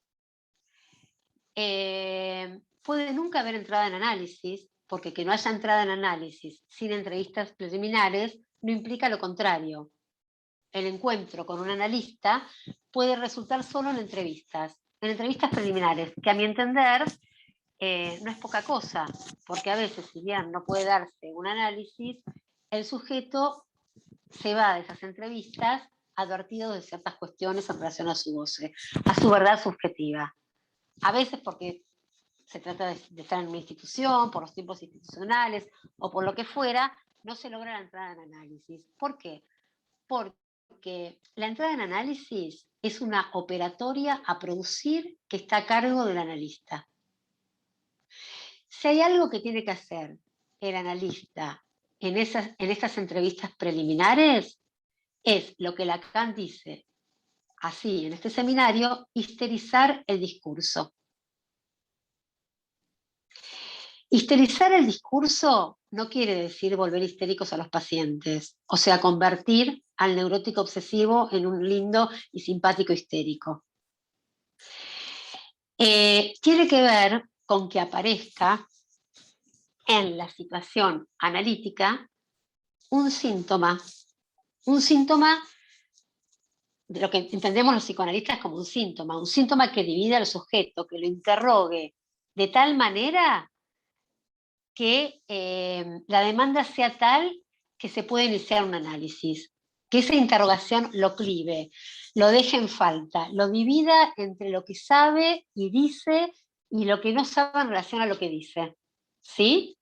Puede nunca haber entrada en análisis, porque que no haya entrada en análisis sin entrevistas preliminares no implica lo contrario. El encuentro con un analista puede resultar solo en entrevistas preliminares, que a mi entender no es poca cosa, porque a veces, si bien no puede darse un análisis, el sujeto se va de esas entrevistas advertido de ciertas cuestiones en relación a su goce, a su verdad subjetiva. A veces porque se trata de estar en una institución, por los tiempos institucionales o por lo que fuera, no se logra la entrada en análisis. ¿Por qué? Porque la entrada en análisis es una operatoria a producir que está a cargo del analista. Si hay algo que tiene que hacer el analista en estas entrevistas preliminares, es lo que Lacan dice, así en este seminario, histerizar el discurso. Histerizar el discurso no quiere decir volver histéricos a los pacientes, o sea, convertir al neurótico obsesivo en un lindo y simpático histérico. Tiene que ver con que aparezca en la situación analítica un síntoma de lo que entendemos los psicoanalistas como un síntoma que divide al sujeto, que lo interrogue de tal manera que la demanda sea tal que se pueda iniciar un análisis, que esa interrogación lo clive, lo deje en falta, lo divida entre lo que sabe y dice y lo que no sabe en relación a lo que dice, ¿sí?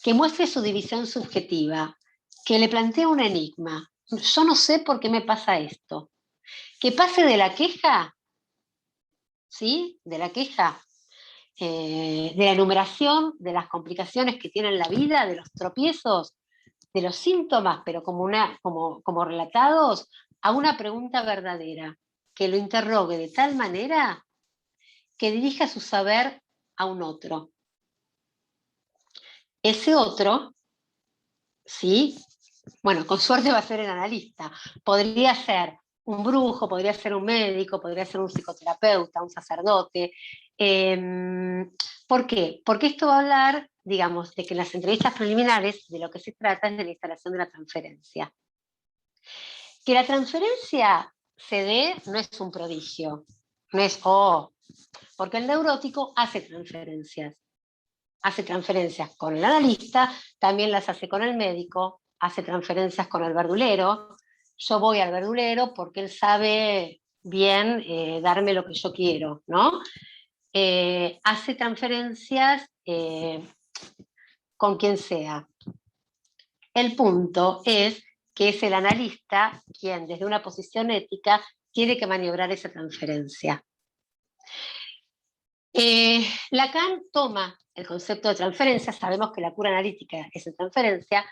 Que muestre su división subjetiva, que le plantee un enigma. Yo no sé por qué me pasa esto. Que pase de la queja, ¿sí? De la queja, de la enumeración de las complicaciones que tiene en la vida, de los tropiezos, de los síntomas, pero como relatados, a una pregunta verdadera, que lo interrogue de tal manera que dirija su saber a un otro. Ese otro, ¿sí? Bueno, con suerte va a ser el analista. Podría ser un brujo, podría ser un médico, podría ser un psicoterapeuta, un sacerdote. ¿Por qué? Porque esto va a hablar, digamos, de que en las entrevistas preliminares de lo que se trata es de la instalación de la transferencia. Que la transferencia se dé no es un prodigio, no es, porque el neurótico hace transferencias con el analista, también las hace con el médico, hace transferencias con el verdulero. Yo voy al verdulero porque él sabe bien darme lo que yo quiero, ¿no? Hace transferencias con quien sea. El punto es que es el analista quien, desde una posición ética, tiene que maniobrar esa transferencia. Lacan toma el concepto de transferencia, sabemos que la cura analítica es en transferencia,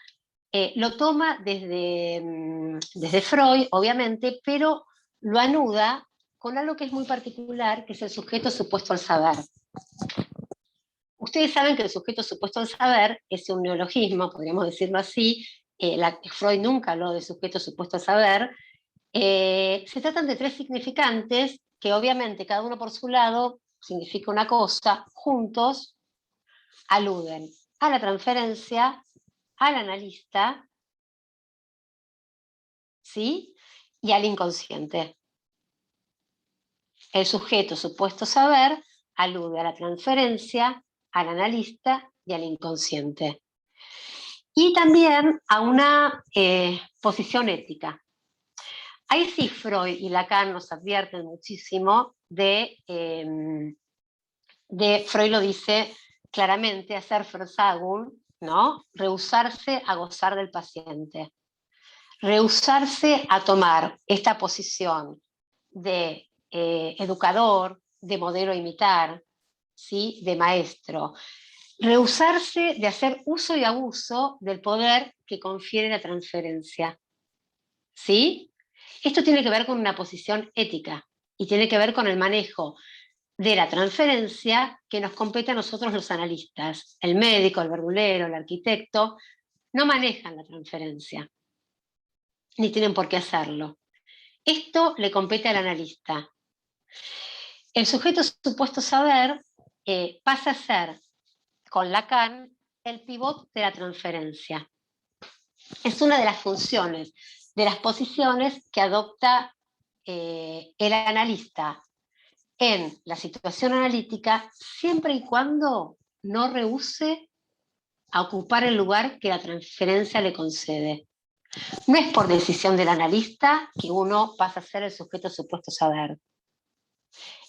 lo toma desde Freud, obviamente, pero lo anuda con algo que es muy particular, que es el sujeto supuesto al saber. Ustedes saben que el sujeto supuesto al saber es un neologismo, podríamos decirlo así. Freud nunca habló de sujeto supuesto al saber. Se tratan de tres significantes que obviamente cada uno por su lado significa una cosa, juntos aluden a la transferencia, al analista, ¿sí? Y al inconsciente. El sujeto supuesto saber alude a la transferencia, al analista y al inconsciente. Y también a una posición ética. Ahí sí Freud y Lacan nos advierten muchísimo de Freud lo dice claramente, hacer Versagung, ¿no? Rehusarse a gozar del paciente. Rehusarse a tomar esta posición de educador, de modelo a imitar, ¿sí? De maestro. Rehusarse de hacer uso y abuso del poder que confiere la transferencia. ¿Sí? Esto tiene que ver con una posición ética y tiene que ver con el manejo de la transferencia que nos compete a nosotros los analistas. El médico, el verdulero, el arquitecto, no manejan la transferencia, ni tienen por qué hacerlo. Esto le compete al analista. El sujeto supuesto saber pasa a ser, con Lacan, el pivot de la transferencia. Es una de las funciones, de las posiciones que adopta el analista en la situación analítica, siempre y cuando no rehúse a ocupar el lugar que la transferencia le concede. No es por decisión del analista que uno pasa a ser el sujeto supuesto saber.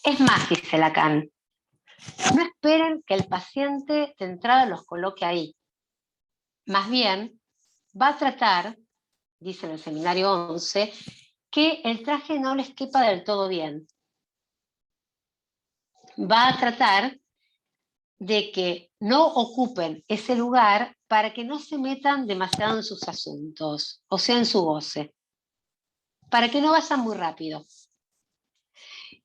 Es más, dice Lacan, no esperen que el paciente de entrada los coloque ahí. Más bien, va a tratar, dice en el seminario 11, que el traje no les quepa del todo bien. Va a tratar de que no ocupen ese lugar para que no se metan demasiado en sus asuntos, o sea, en su goce, para que no vayan muy rápido.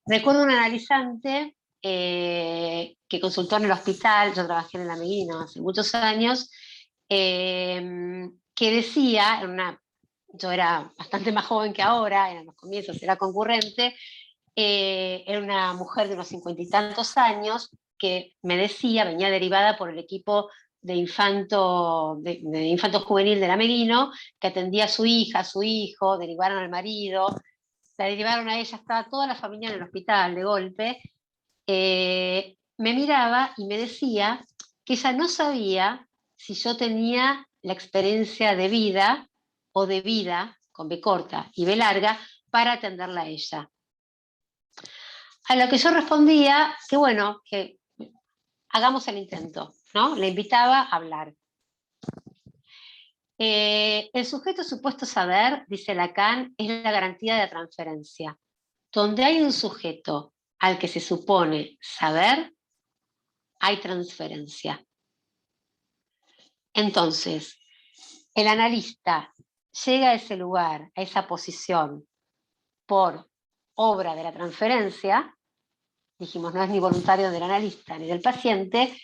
Recuerdo un analizante que consultó en el hospital, yo trabajé en el Ameguino hace muchos años, que decía, yo era bastante más joven que ahora, en los comienzos era concurrente, era una mujer de unos 50 y tantos años que me decía, venía derivada por el equipo de infanto juvenil del Ameguino, que atendía a su hija, a su hijo, derivaron al marido, la derivaron a ella, estaba toda la familia en el hospital de golpe. Me miraba y me decía que ella no sabía si yo tenía la experiencia de vida o de vida, con B corta y B larga, para atenderla a ella. A lo que yo respondía que bueno, que hagamos el intento, ¿no? Le invitaba a hablar. El sujeto supuesto saber, dice Lacan, es la garantía de la transferencia. Donde hay un sujeto al que se supone saber, hay transferencia. Entonces, el analista llega a ese lugar, a esa posición, por obra de la transferencia, dijimos, no es ni voluntario del analista ni del paciente,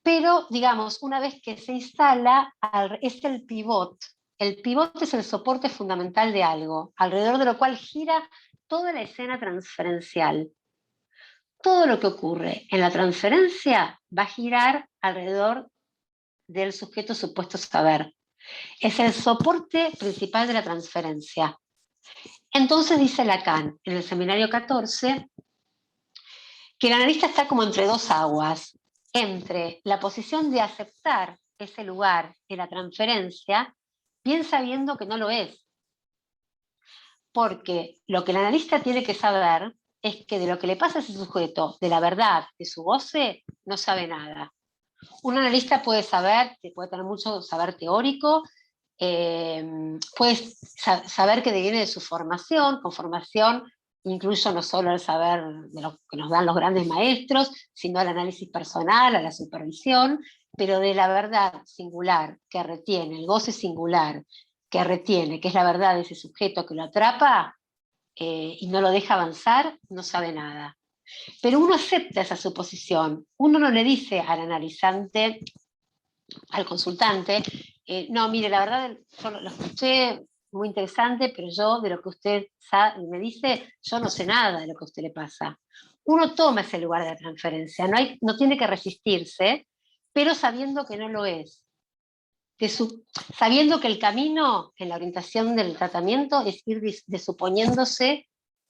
pero, digamos, una vez que se instala, es el pivot. El pivot es el soporte fundamental de algo, alrededor de lo cual gira toda la escena transferencial. Todo lo que ocurre en la transferencia va a girar alrededor del sujeto supuesto saber. Es el soporte principal de la transferencia. Entonces dice Lacan, en el seminario 14, que el analista está como entre dos aguas, entre la posición de aceptar ese lugar en la transferencia, bien sabiendo que no lo es. Porque lo que el analista tiene que saber es que de lo que le pasa a ese sujeto, de la verdad, de su goce, no sabe nada. Un analista puede tener mucho saber teórico, puede saber que viene de su formación, con formación incluyo no solo el saber de lo que nos dan los grandes maestros, sino el análisis personal, a la supervisión, pero de la verdad singular que retiene, el goce singular que retiene, que es la verdad de ese sujeto que lo atrapa y no lo deja avanzar, no sabe nada. Pero uno acepta esa suposición, uno no le dice al analizante, al consultante, no, mire, la verdad, yo lo escuché muy interesante, pero yo de lo que usted me dice, yo no sé nada de lo que a usted le pasa. Uno toma ese lugar de la transferencia, no tiene que resistirse, pero sabiendo que no lo es. Sabiendo que el camino en la orientación del tratamiento es ir desuponiéndose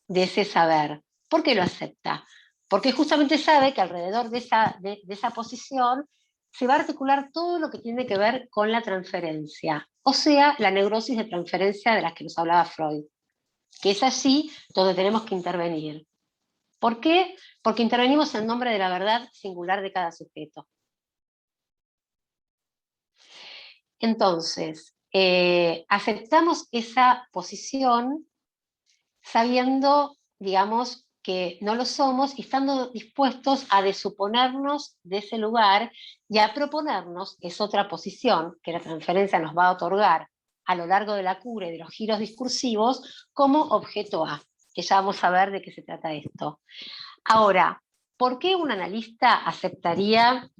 de ese saber. ¿Por qué lo acepta? Porque justamente sabe que alrededor de esa posición se va a articular todo lo que tiene que ver con la transferencia, o sea, la neurosis de transferencia de las que nos hablaba Freud, que es allí donde tenemos que intervenir. ¿Por qué? Porque intervenimos en nombre de la verdad singular de cada sujeto. Entonces, aceptamos esa posición sabiendo, digamos, que no lo somos y estando dispuestos a desuponernos de ese lugar y a proponernos, es otra posición que la transferencia nos va a otorgar a lo largo de la cura y de los giros discursivos, como objeto A, que ya vamos a ver de qué se trata esto. Ahora, ¿por qué un analista aceptaría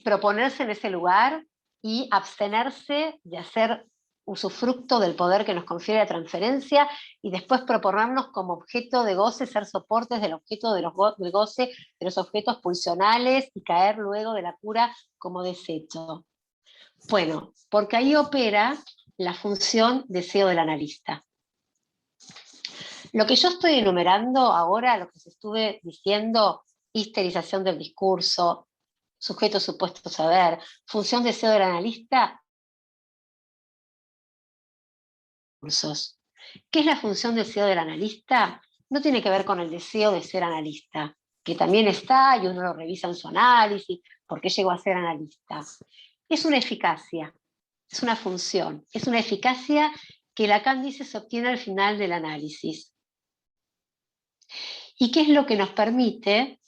proponerse en ese lugar y abstenerse de hacer usufructo del poder que nos confiere la transferencia y después proponernos como objeto de goce, ser soportes del objeto del goce de los objetos pulsionales y caer luego de la cura como desecho? Bueno, porque ahí opera la función deseo del analista. Lo que yo estoy enumerando ahora, lo que se estuve diciendo, histerización del discurso, sujeto supuesto saber, función deseo del analista. ¿Qué es la función deseo del analista? No tiene que ver con el deseo de ser analista, que también está y uno lo revisa en su análisis, ¿por qué llegó a ser analista? Es una eficacia, es una función, es una eficacia que Lacan dice se obtiene al final del análisis. ¿Y qué es lo que nos permite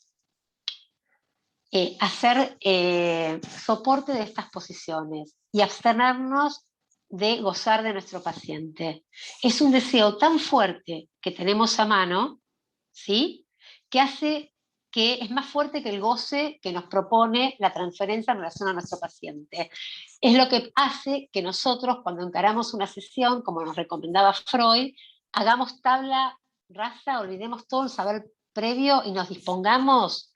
hacer soporte de estas posiciones y abstenernos de gozar de nuestro paciente? Es un deseo tan fuerte que tenemos a mano ¿sí? Que hace que es más fuerte que el goce que nos propone la transferencia en relación a nuestro paciente. Es lo que hace que nosotros, cuando encaramos una sesión, como nos recomendaba Freud, hagamos tabla rasa, olvidemos todo el saber previo y nos dispongamos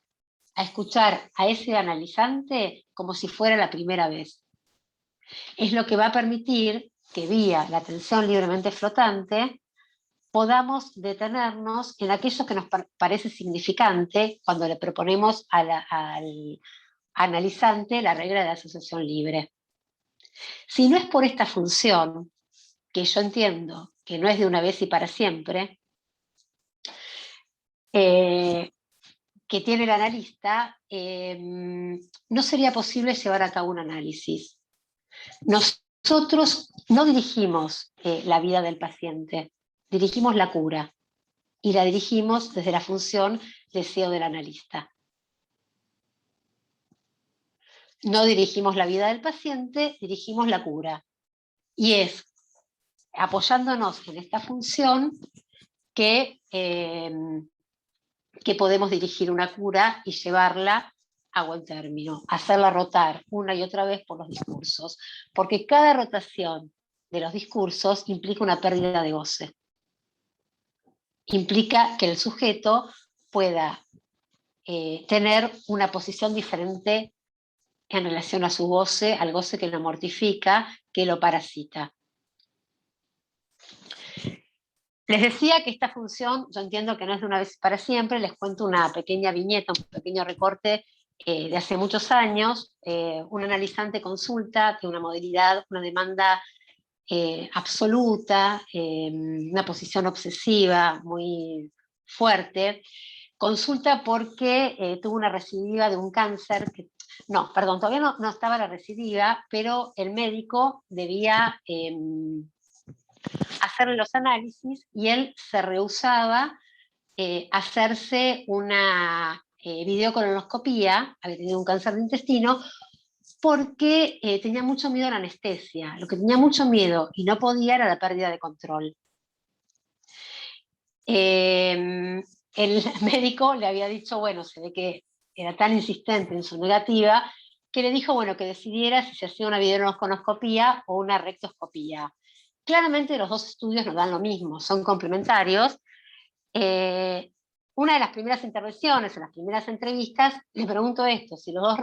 a escuchar a ese analizante como si fuera la primera vez. Es lo que va a permitir que vía la atención libremente flotante podamos detenernos en aquello que nos parece significante cuando le proponemos al analizante la regla de la asociación libre. Si no es por esta función, que yo entiendo que no es de una vez y para siempre, que tiene el analista, no sería posible llevar a cabo un análisis. Nosotros no dirigimos la vida del paciente, dirigimos la cura y la dirigimos desde la función deseo del analista. No dirigimos la vida del paciente, dirigimos la cura. Y es apoyándonos en esta función que podemos dirigir una cura y llevarla a buen término, hacerla rotar una y otra vez por los discursos, porque cada rotación de los discursos implica una pérdida de goce, implica que el sujeto pueda tener una posición diferente en relación a su goce, al goce que lo mortifica, que lo parasita. Les decía que esta función, yo entiendo que no es de una vez para siempre, les cuento una pequeña viñeta, un pequeño recorte de hace muchos años. Un analizante consulta de una modalidad, una demanda absoluta, una posición obsesiva muy fuerte. Consulta porque tuvo una recidiva de un cáncer, no, perdón, todavía no estaba la recidiva, pero el médico debía hacerle los análisis y él se rehusaba hacerse una videocolonoscopía, había tenido un cáncer de intestino, porque tenía mucho miedo a la anestesia. Lo que tenía mucho miedo y no podía era la pérdida de control. El médico le había dicho, bueno, se ve que era tan insistente en su negativa, que le dijo, bueno, que decidiera si se hacía una videocolonoscopía o una rectoscopía. Claramente los dos estudios nos dan lo mismo, son complementarios. Una de las primeras intervenciones, en las primeras entrevistas, le pregunto esto, si los dos,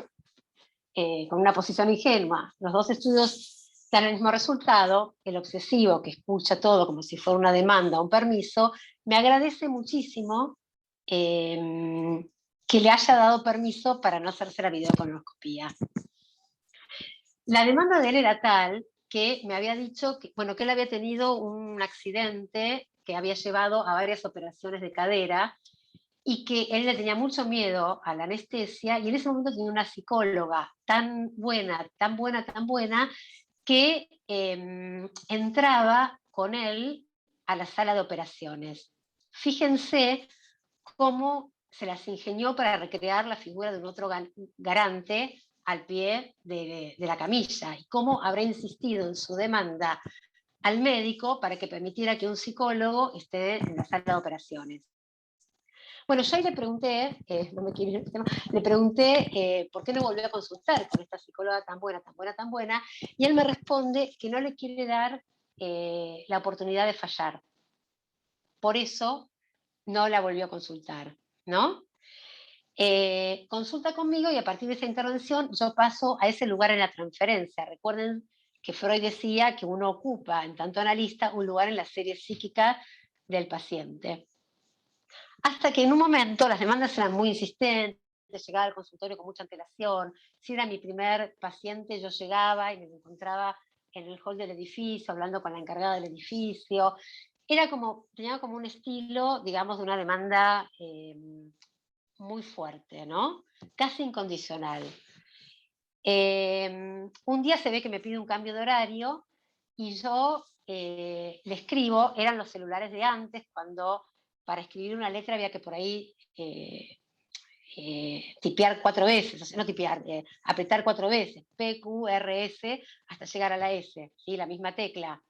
con una posición ingenua, los dos estudios dan el mismo resultado, el obsesivo que escucha todo como si fuera una demanda o un permiso, me agradece muchísimo que le haya dado permiso para no hacerse la videocolonoscopía. La demanda de él era tal que me había dicho que, bueno, que él había tenido un accidente que había llevado a varias operaciones de cadera y que él le tenía mucho miedo a la anestesia y en ese momento tenía una psicóloga tan buena, tan buena, tan buena, que entraba con él a la sala de operaciones. Fíjense cómo se las ingenió para recrear la figura de un otro garante al pie de la camilla y cómo habrá insistido en su demanda al médico para que permitiera que un psicólogo esté en la sala de operaciones. Bueno, yo ahí le pregunté, no me quiero ir del tema, le pregunté por qué no volvió a consultar con esta psicóloga tan buena, tan buena, tan buena, y él me responde que no le quiere dar la oportunidad de fallar. Por eso no la volvió a consultar, ¿no? Consulta conmigo y a partir de esa intervención yo paso a ese lugar en la transferencia. Recuerden que Freud decía que uno ocupa, en tanto analista, un lugar en la serie psíquica del paciente. Hasta que en un momento las demandas eran muy insistentes, llegaba al consultorio con mucha antelación. Si era mi primer paciente, yo llegaba y me encontraba en el hall del edificio, hablando con la encargada del edificio. Era como, tenía como un estilo, digamos, de una demanda muy fuerte, ¿no? Casi incondicional. Un día se ve que me pide un cambio de horario y yo le escribo, eran los celulares de antes, cuando para escribir una letra había que por ahí tipear 4 veces, o sea, no tipear, apretar 4 veces, P, Q, R, S, hasta llegar a la S, ¿sí? La misma tecla.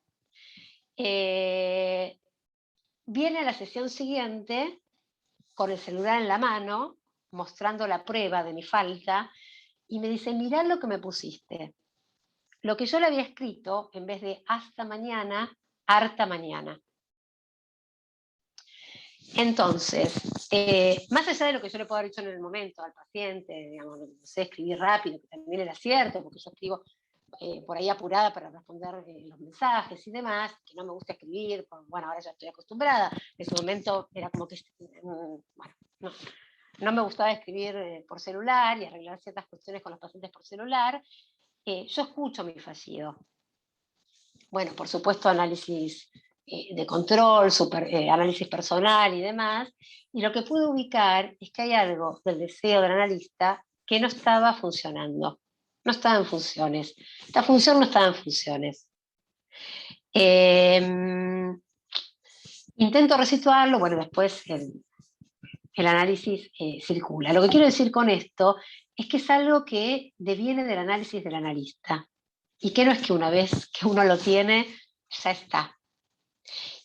Viene a la sesión siguiente con el celular en la mano, mostrando la prueba de mi falta, y me dice, mirá lo que me pusiste. Lo que yo le había escrito, en vez de hasta mañana, harta mañana. Entonces, más allá de lo que yo le puedo haber dicho en el momento al paciente, digamos, no sé, escribir rápido, que también era cierto, porque yo escribo por ahí apurada para responder los mensajes y demás, que no me gusta escribir, bueno, ahora ya estoy acostumbrada, en ese momento era como que, bueno, no me gustaba escribir por celular y arreglar ciertas cuestiones con los pacientes por celular. Yo escucho mi fallido. Bueno, por supuesto, análisis de control, análisis personal y demás, y lo que pude ubicar es que hay algo del deseo del analista que no estaba funcionando, no estaba en funciones. La función no estaba en funciones. Intento resituarlo, bueno, después el análisis circula. Lo que quiero decir con esto es que es algo que deviene del análisis del analista, y que no es que una vez que uno lo tiene, ya está.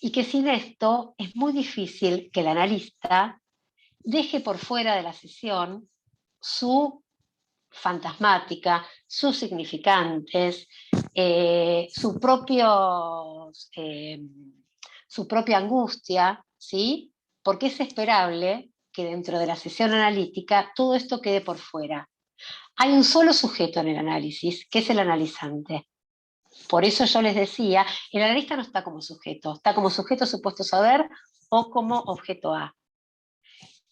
Y que sin esto es muy difícil que el analista deje por fuera de la sesión su fantasmática, sus significantes, su propia angustia, ¿sí? Porque es esperable que dentro de la sesión analítica todo esto quede por fuera. Hay un solo sujeto en el análisis, que es el analizante. Por eso yo les decía, el analista no está como sujeto, está como sujeto supuesto saber o como objeto A.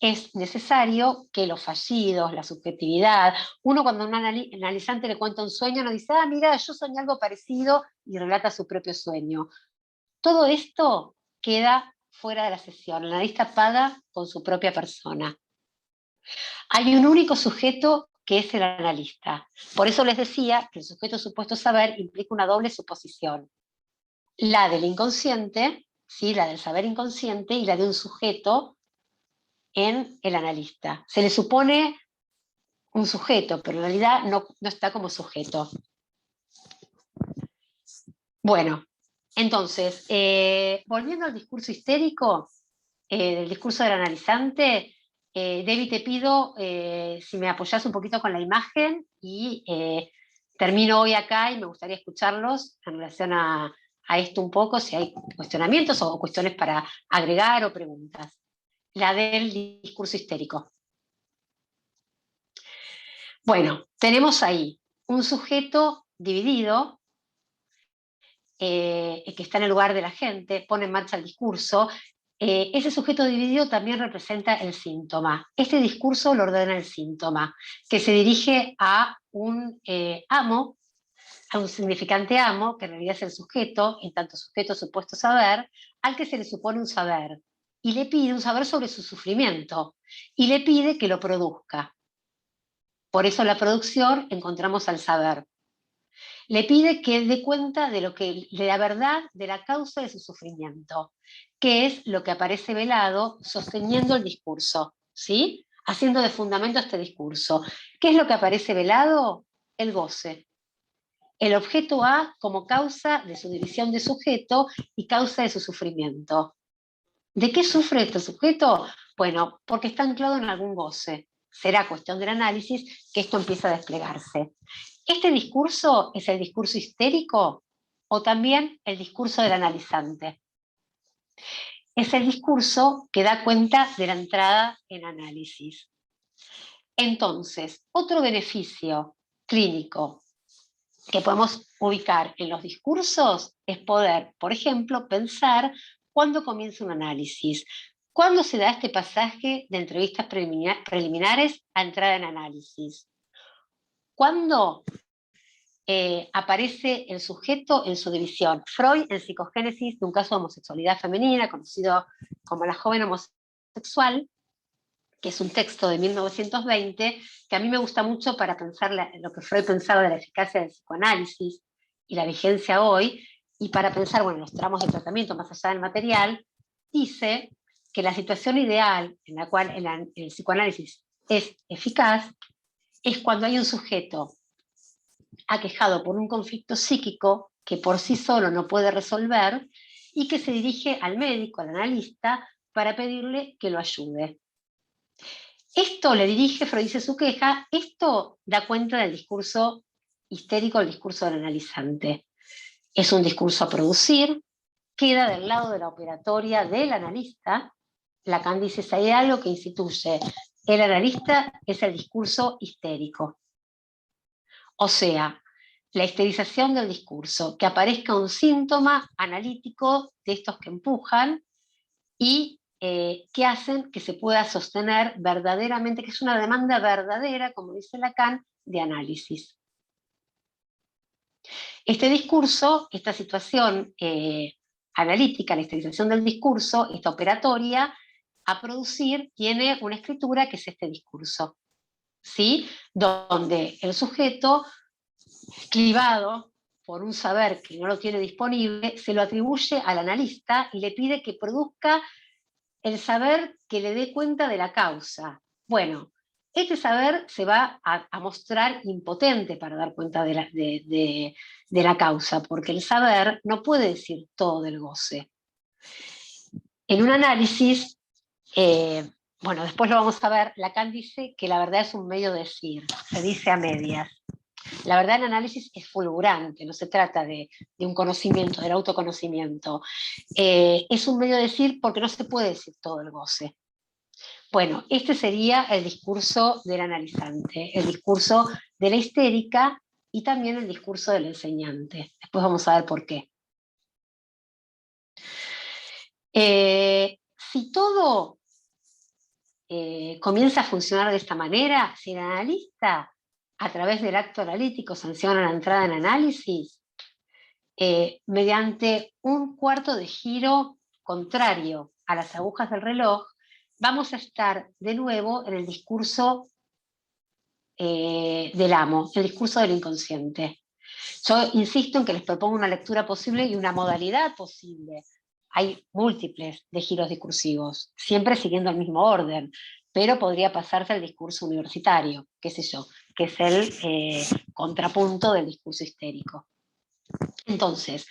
Es necesario que los fallidos, la subjetividad, uno cuando a un analizante le cuenta un sueño no dice, mira, yo soñé algo parecido y relata su propio sueño. Todo esto queda fuera de la sesión, el analista paga con su propia persona. Hay un único sujeto que es el analista. Por eso les decía que el sujeto supuesto saber implica una doble suposición. La del inconsciente, ¿sí? La del saber inconsciente, y la de un sujeto en el analista. Se le supone un sujeto, pero en realidad no está como sujeto. Bueno, entonces, volviendo al discurso histérico, del discurso del analizante, Debbie, te pido si me apoyás un poquito con la imagen y termino hoy acá y me gustaría escucharlos en relación a esto un poco, si hay cuestionamientos o cuestiones para agregar o preguntas. La del discurso histérico. Bueno, tenemos ahí un sujeto dividido que está en el lugar de la gente, pone en marcha el discurso. Ese sujeto dividido también representa el síntoma. Este discurso lo ordena el síntoma, que se dirige a un amo, a un significante amo, que en realidad es el sujeto, en tanto sujeto supuesto saber, al que se le supone un saber, y le pide un saber sobre su sufrimiento, y le pide que lo produzca. Por eso en la producción encontramos al saber. Le pide que él dé cuenta de la verdad de la causa de su sufrimiento, que es lo que aparece velado sosteniendo el discurso, ¿sí? Haciendo de fundamento este discurso. ¿Qué es lo que aparece velado? El goce. El objeto A como causa de su división de sujeto y causa de su sufrimiento. ¿De qué sufre este sujeto? Bueno, porque está anclado en algún goce. Será cuestión del análisis que esto empieza a desplegarse. ¿Este discurso es el discurso histérico o también el discurso del analizante? Es el discurso que da cuenta de la entrada en análisis. Entonces, otro beneficio clínico que podemos ubicar en los discursos es poder, por ejemplo, pensar cuándo comienza un análisis, cuándo se da este pasaje de entrevistas preliminares a entrada en análisis, cuándo aparece el sujeto en su división. Freud, en Psicogénesis de un caso de homosexualidad femenina, conocido como La joven homosexual, que es un texto de 1920, que a mí me gusta mucho para pensar lo que Freud pensaba de la eficacia del psicoanálisis y la vigencia hoy, y para pensar, bueno, los tramos de tratamiento más allá del material, dice que la situación ideal en la cual el psicoanálisis es eficaz es cuando hay un sujeto aquejado por un conflicto psíquico que por sí solo no puede resolver y que se dirige al médico, al analista, para pedirle que lo ayude. Esto le dirige, Freud dice su queja, esto da cuenta del discurso histérico, el discurso del analizante. Es un discurso a producir, queda del lado de la operatoria del analista. Lacan dice, si hay algo que instituye el analista es el discurso histérico. O sea, la histerización del discurso, que aparezca un síntoma analítico de estos que empujan y que hacen que se pueda sostener verdaderamente, que es una demanda verdadera, como dice Lacan, de análisis. Este discurso, esta situación analítica, la histerización del discurso, esta operatoria, a producir, tiene una escritura que es este discurso, ¿sí? Donde el sujeto, clivado por un saber que no lo tiene disponible, se lo atribuye al analista y le pide que produzca el saber que le dé cuenta de la causa. Bueno, este saber se va a mostrar impotente para dar cuenta de la causa, porque el saber no puede decir todo del goce. En un análisis, bueno, después lo vamos a ver, Lacan dice que la verdad es un medio de decir, se dice a medias. La verdad en análisis es fulgurante, no se trata de un conocimiento, del autoconocimiento. Es un medio de decir porque no se puede decir todo el goce. Bueno, este sería el discurso del analizante, el discurso de la histérica y también el discurso del enseñante. Después vamos a ver por qué. Si todo comienza a funcionar de esta manera, si el analista a través del acto analítico sanciona la entrada en análisis, mediante un cuarto de giro contrario a las agujas del reloj, vamos a estar de nuevo en el discurso del amo, el discurso del inconsciente. Yo insisto en que les propongo una lectura posible y una modalidad posible. Hay múltiples de giros discursivos, siempre siguiendo el mismo orden, pero podría pasarse al discurso universitario, qué sé yo, que es el contrapunto del discurso histérico. Entonces,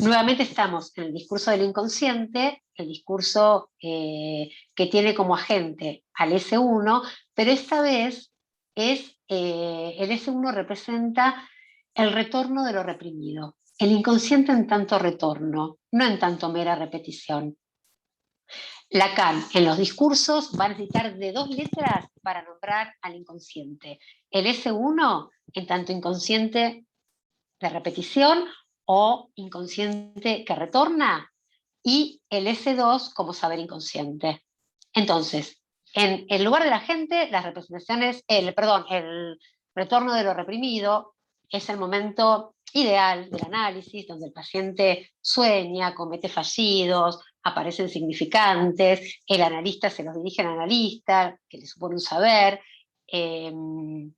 nuevamente estamos en el discurso del inconsciente, el discurso que tiene como agente al S1, pero esta vez el S1 representa el retorno de lo reprimido, el inconsciente en tanto retorno, no en tanto mera repetición. Lacan en los discursos va a necesitar de 2 letras para nombrar al inconsciente. El S1 en tanto inconsciente de repetición o inconsciente que retorna, y el S2 como saber inconsciente. Entonces, en el lugar de la gente, las representaciones, el retorno de lo reprimido es el momento ideal del análisis, donde el paciente sueña, comete fallidos, aparecen significantes, el analista se los dirige al analista, que le supone un saber, el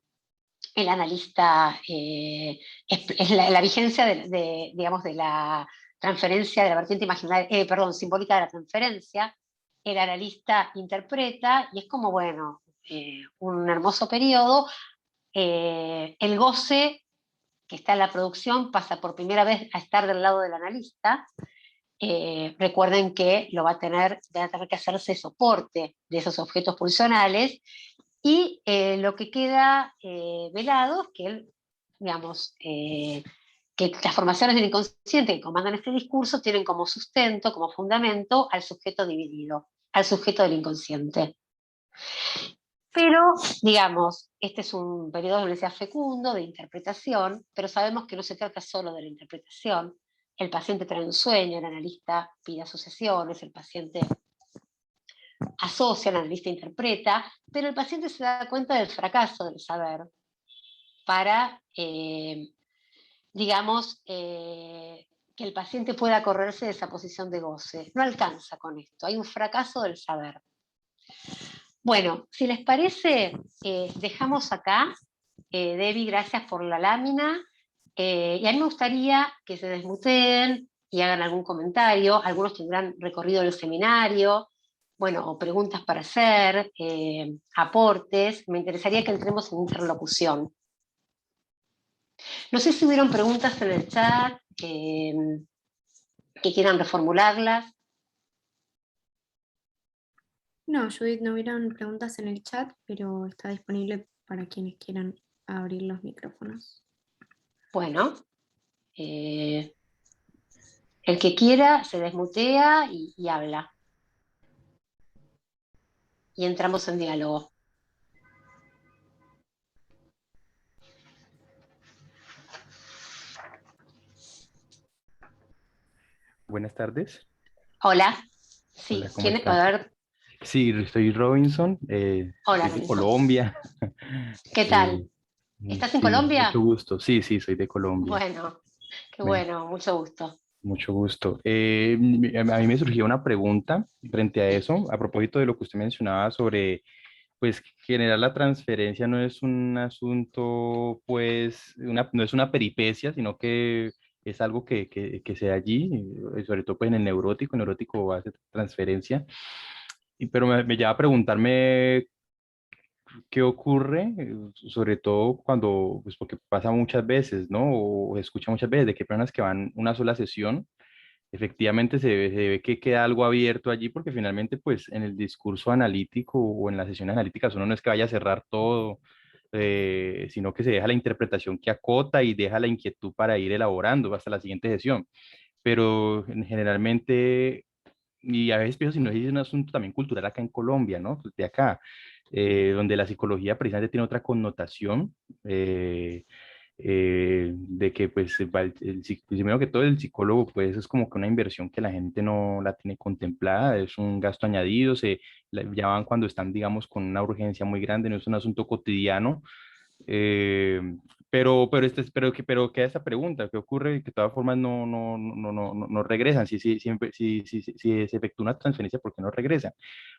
analista es la vigencia digamos, de la transferencia de la vertiente imaginaria, simbólica de la transferencia. El analista interpreta y es como, bueno, un hermoso periodo. El goce que está en la producción pasa por primera vez a estar del lado del analista. Recuerden que va a tener que hacerse soporte de esos objetos pulsionales y lo que queda velado es que, digamos, que las formaciones del inconsciente que comandan este discurso tienen como sustento, como fundamento, al sujeto dividido, al sujeto del inconsciente. Pero, digamos, este es un periodo de universidad fecundo, de interpretación, pero sabemos que no se trata solo de la interpretación. El paciente trae un sueño, el analista pide asociaciones, el paciente asocia, el analista interpreta, pero el paciente se da cuenta del fracaso del saber para, digamos, que el paciente pueda correrse de esa posición de goce. No alcanza con esto, hay un fracaso del saber. Bueno, si les parece, dejamos acá. Debbie, gracias por la lámina. Y a mí me gustaría que se desmuteen y hagan algún comentario. Algunos tendrán recorrido del seminario, bueno, o preguntas para hacer, aportes. Me interesaría que entremos en interlocución. No sé si hubieron preguntas en el chat, que quieran reformularlas. No, Judith, no hubieron preguntas en el chat, pero está disponible para quienes quieran abrir los micrófonos. Bueno, el que quiera se desmutea y habla. Y entramos en diálogo. Buenas tardes. Hola. Sí, Hola, ¿cómo ¿quién? A está? ver, Sí, soy Robinson, hola, soy de Renzo. Colombia. ¿Qué Eh, tal? ¿Estás en sí, mucho Colombia? gusto. Sí, sí, soy de Colombia. Bueno, qué Me- bueno, mucho gusto. Mucho gusto. A mí me surgió una pregunta frente a eso, a propósito de lo que usted mencionaba sobre, pues, generar la transferencia no es un asunto, pues, no es una peripecia, sino que es algo que se da allí, sobre todo pues en el neurótico hace transferencia. Pero me lleva a preguntarme qué ocurre, sobre todo cuando, pues porque pasa muchas veces, ¿no? O se escucha muchas veces de que hay personas que van una sola sesión, efectivamente se ve que queda algo abierto allí, porque finalmente, pues en el discurso analítico o en las sesiones analíticas uno no es que vaya a cerrar todo, sino que se deja la interpretación que acota y deja la inquietud para ir elaborando hasta la siguiente sesión. Pero generalmente y a veces pienso si no es un asunto también cultural acá en Colombia, ¿no? Pues, de acá, donde la psicología precisamente tiene otra connotación, de que pues primero que todo el psicólogo pues es como que una inversión que la gente no la tiene contemplada, es un gasto añadido, ya van cuando están digamos con una urgencia muy grande, no es un asunto cotidiano, eh, pero queda esta pregunta, ¿qué ocurre? Que de todas formas no regresan. Si se efectúa una transferencia, ¿por qué no regresan?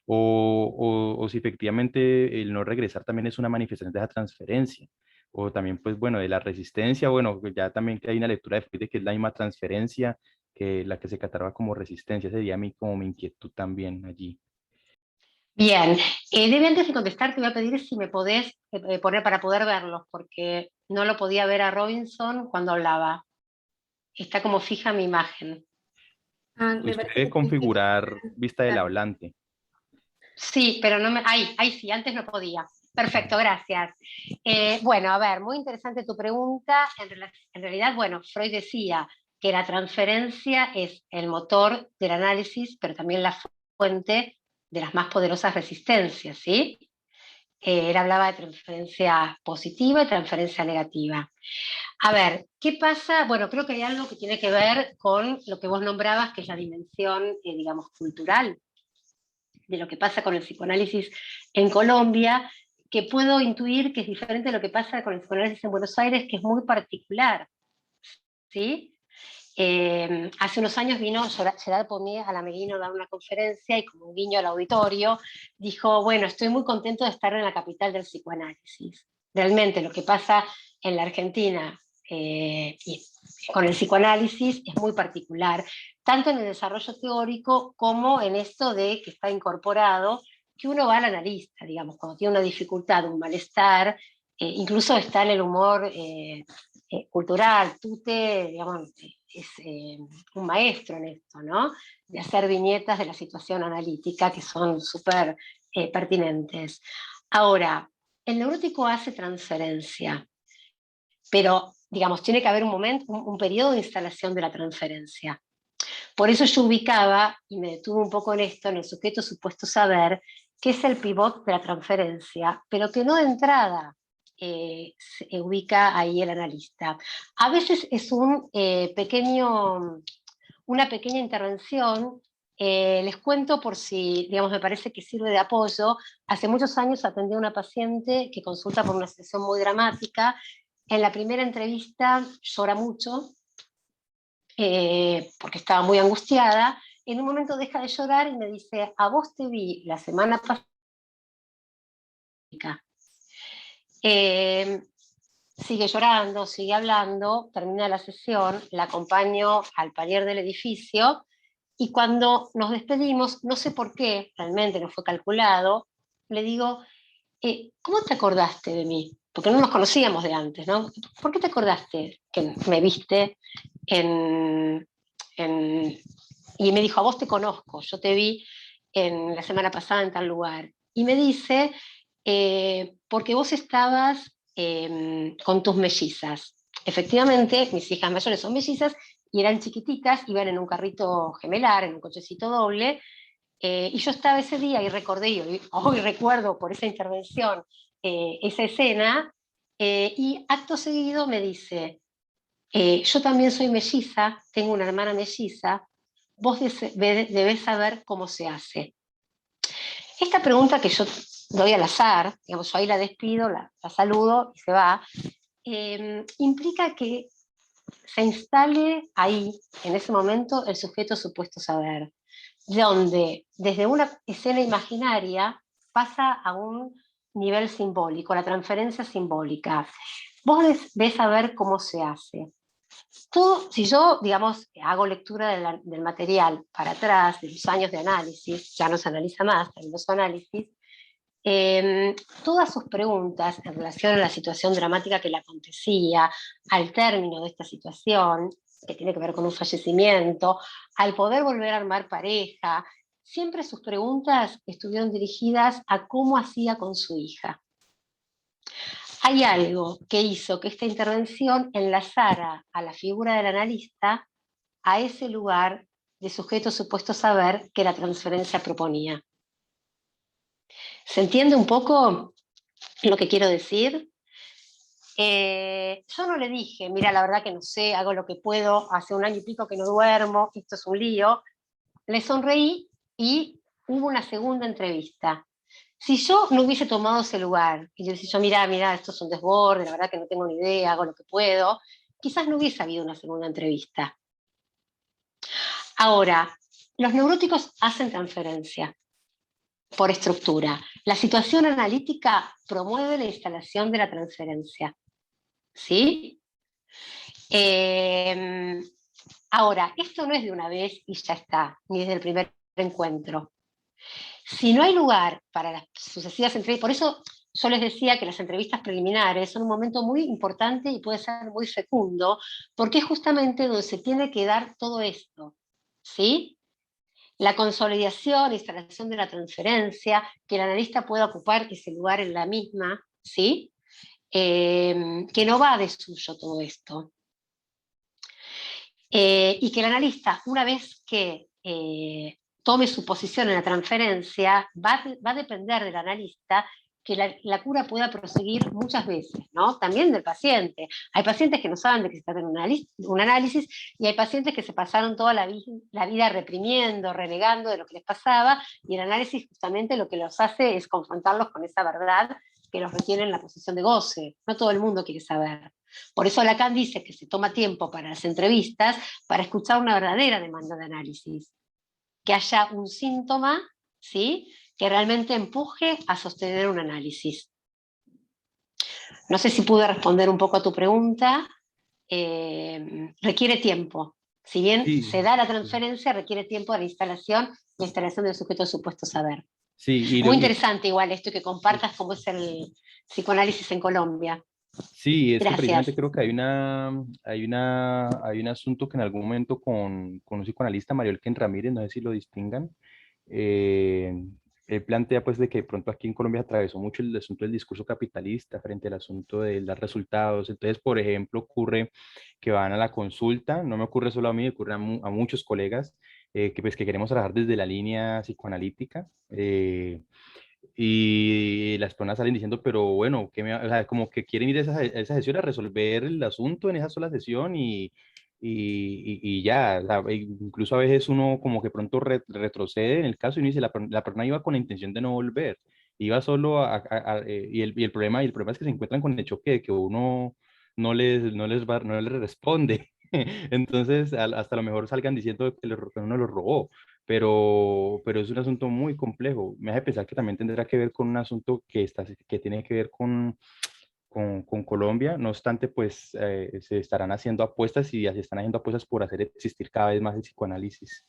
O si efectivamente el no regresar también es una manifestación de esa transferencia. O también, pues bueno, de la resistencia, bueno, pues, ya también hay una lectura de Freud de que es la misma transferencia que la que se cataloga como resistencia. Sería como mi inquietud también allí. Bien, Debbie, antes de contestar, te voy a pedir si me podés poner para poder verlos, porque no lo podía ver a Robinson cuando hablaba. Está como fija mi imagen. Ah, me Pues parece puede que tenés que configurar vista del claro. hablante. Sí, pero no me. Ahí sí, antes no podía. Perfecto, gracias. Bueno, a ver, muy interesante tu pregunta. En realidad, bueno, Freud decía que la transferencia es el motor del análisis, pero también la fuente de las más poderosas resistencias, ¿sí? Él hablaba de transferencia positiva y transferencia negativa. A ver, ¿qué pasa? Bueno, creo que hay algo que tiene que ver con lo que vos nombrabas, que es la dimensión, digamos, cultural de lo que pasa con el psicoanálisis en Colombia, que puedo intuir que es diferente de lo que pasa con el psicoanálisis en Buenos Aires, que es muy particular, ¿sí? Hace unos años vino Gerard Pomier a la Meguino a dar una conferencia y como un guiño al auditorio dijo, bueno, estoy muy contento de estar en la capital del psicoanálisis. Realmente lo que pasa en la Argentina y con el psicoanálisis es muy particular, tanto en el desarrollo teórico como en esto de que está incorporado, que uno va al analista, digamos, cuando tiene una dificultad, un malestar, incluso está en el humor cultural, Tute, digamos, es un maestro en esto, ¿no? De hacer viñetas de la situación analítica que son súper pertinentes. Ahora, el neurótico hace transferencia, pero, digamos, tiene que haber un momento, un periodo de instalación de la transferencia. Por eso yo ubicaba, y me detuve un poco en esto, en el sujeto supuesto saber, que es el pivot de la transferencia, pero que no de entrada se ubica ahí el analista. A veces es una pequeña intervención. Les cuento por si, digamos, me parece que sirve de apoyo. Hace muchos años atendí a una paciente que consulta por una situación muy dramática. En la primera entrevista llora mucho, porque estaba muy angustiada. En un momento deja de llorar y me dice, a vos te vi la semana pasada. Eh, Sigue llorando, sigue hablando, termina la sesión, la acompaño al palier del edificio y cuando nos despedimos, no sé por qué, realmente no fue calculado, le digo, ¿cómo te acordaste de mí? Porque no nos conocíamos de antes, ¿no? ¿Por qué te acordaste que me viste en, y me dijo, a vos te conozco, yo te vi en la semana pasada en tal lugar. Y me dice, porque vos estabas con tus mellizas. Efectivamente, mis hijas mayores son mellizas y eran chiquititas, iban en un carrito gemelar, en un cochecito doble, y yo estaba ese día y recordé, y hoy recuerdo por esa intervención esa escena, y acto seguido me dice, yo también soy melliza, tengo una hermana melliza, vos debés saber cómo se hace. Esta pregunta que yo doy al azar, digamos, yo ahí la despido, la saludo y se va, implica que se instale ahí, en ese momento, el sujeto supuesto saber, donde desde una escena imaginaria pasa a un nivel simbólico, la transferencia simbólica. Vos debés saber cómo se hace. Si yo, digamos, hago lectura del material para atrás, de los años de análisis, ya no se analiza más, en los análisis, todas sus preguntas en relación a la situación dramática que le acontecía, al término de esta situación, que tiene que ver con un fallecimiento, al poder volver a armar pareja, siempre sus preguntas estuvieron dirigidas a cómo hacía con su hija. Hay algo que hizo que esta intervención enlazara a la figura del analista a ese lugar de sujeto supuesto saber que la transferencia proponía. ¿Se entiende un poco lo que quiero decir? Yo no le dije, mira, la verdad que no sé, hago lo que puedo, hace 1 año y pico que no duermo, esto es un lío. Le sonreí y hubo una segunda entrevista. Si yo no hubiese tomado ese lugar y le hubiese dicho, mira, esto es un desborde, la verdad que no tengo ni idea, hago lo que puedo, quizás no hubiese habido una segunda entrevista. Ahora, los neuróticos hacen transferencia por estructura. La situación analítica promueve la instalación de la transferencia. ¿Sí? Ahora, esto no es de una vez y ya está, ni desde el primer encuentro. Si no hay lugar para las sucesivas entrevistas, por eso yo les decía que las entrevistas preliminares son un momento muy importante y puede ser muy fecundo, porque es justamente donde se tiene que dar todo esto, ¿sí? La consolidación, instalación de la transferencia, que el analista pueda ocupar ese lugar en la misma, ¿sí? Que no va de suyo todo esto. Y que el analista, una vez que tome su posición en la transferencia, va a depender del analista que la cura pueda proseguir muchas veces, ¿no? También del paciente. Hay pacientes que no saben de qué se trata un análisis y hay pacientes que se pasaron toda la vida reprimiendo, renegando de lo que les pasaba, y el análisis justamente lo que los hace es confrontarlos con esa verdad que los retiene en la posición de goce. No todo el mundo quiere saber. Por eso Lacan dice que se toma tiempo para las entrevistas para escuchar una verdadera demanda de análisis. Que haya un síntoma, ¿sí?, que realmente empuje a sostener un análisis. No sé si pude responder un poco a tu pregunta. Requiere tiempo. Si bien Sí, se da la transferencia, requiere tiempo de la instalación del sujeto de supuesto saber. sí, Muy interesante igual esto que compartas cómo es el psicoanálisis en Colombia. sí, es que precisamente Gracias. creo que hay un asunto que en algún momento con un psicoanalista, Mario Elken Ramírez, no sé si lo distingan, eh, él plantea pues de que de pronto aquí en Colombia atravesó mucho el asunto del discurso capitalista frente al asunto de dar resultados. Entonces, por ejemplo, ocurre que van a la consulta, no me ocurre solo a mí, ocurre a muchos colegas que pues que queremos trabajar desde la línea psicoanalítica. Y las personas salen diciendo, pero bueno, o sea, como que quieren ir a esa sesión a resolver el asunto en esa sola sesión y ya, o sea, incluso a veces uno como que pronto retrocede en el caso y uno dice, la persona iba con la intención de no volver, iba solo y el problema es que se encuentran con el choque de que uno no les responde. Entonces, hasta lo mejor salgan diciendo que uno los robó, pero es un asunto muy complejo. Me hace pensar que también tendrá que ver con un asunto que tiene que ver con Colombia. No obstante, pues se estarán haciendo apuestas y se están haciendo apuestas por hacer existir cada vez más el psicoanálisis.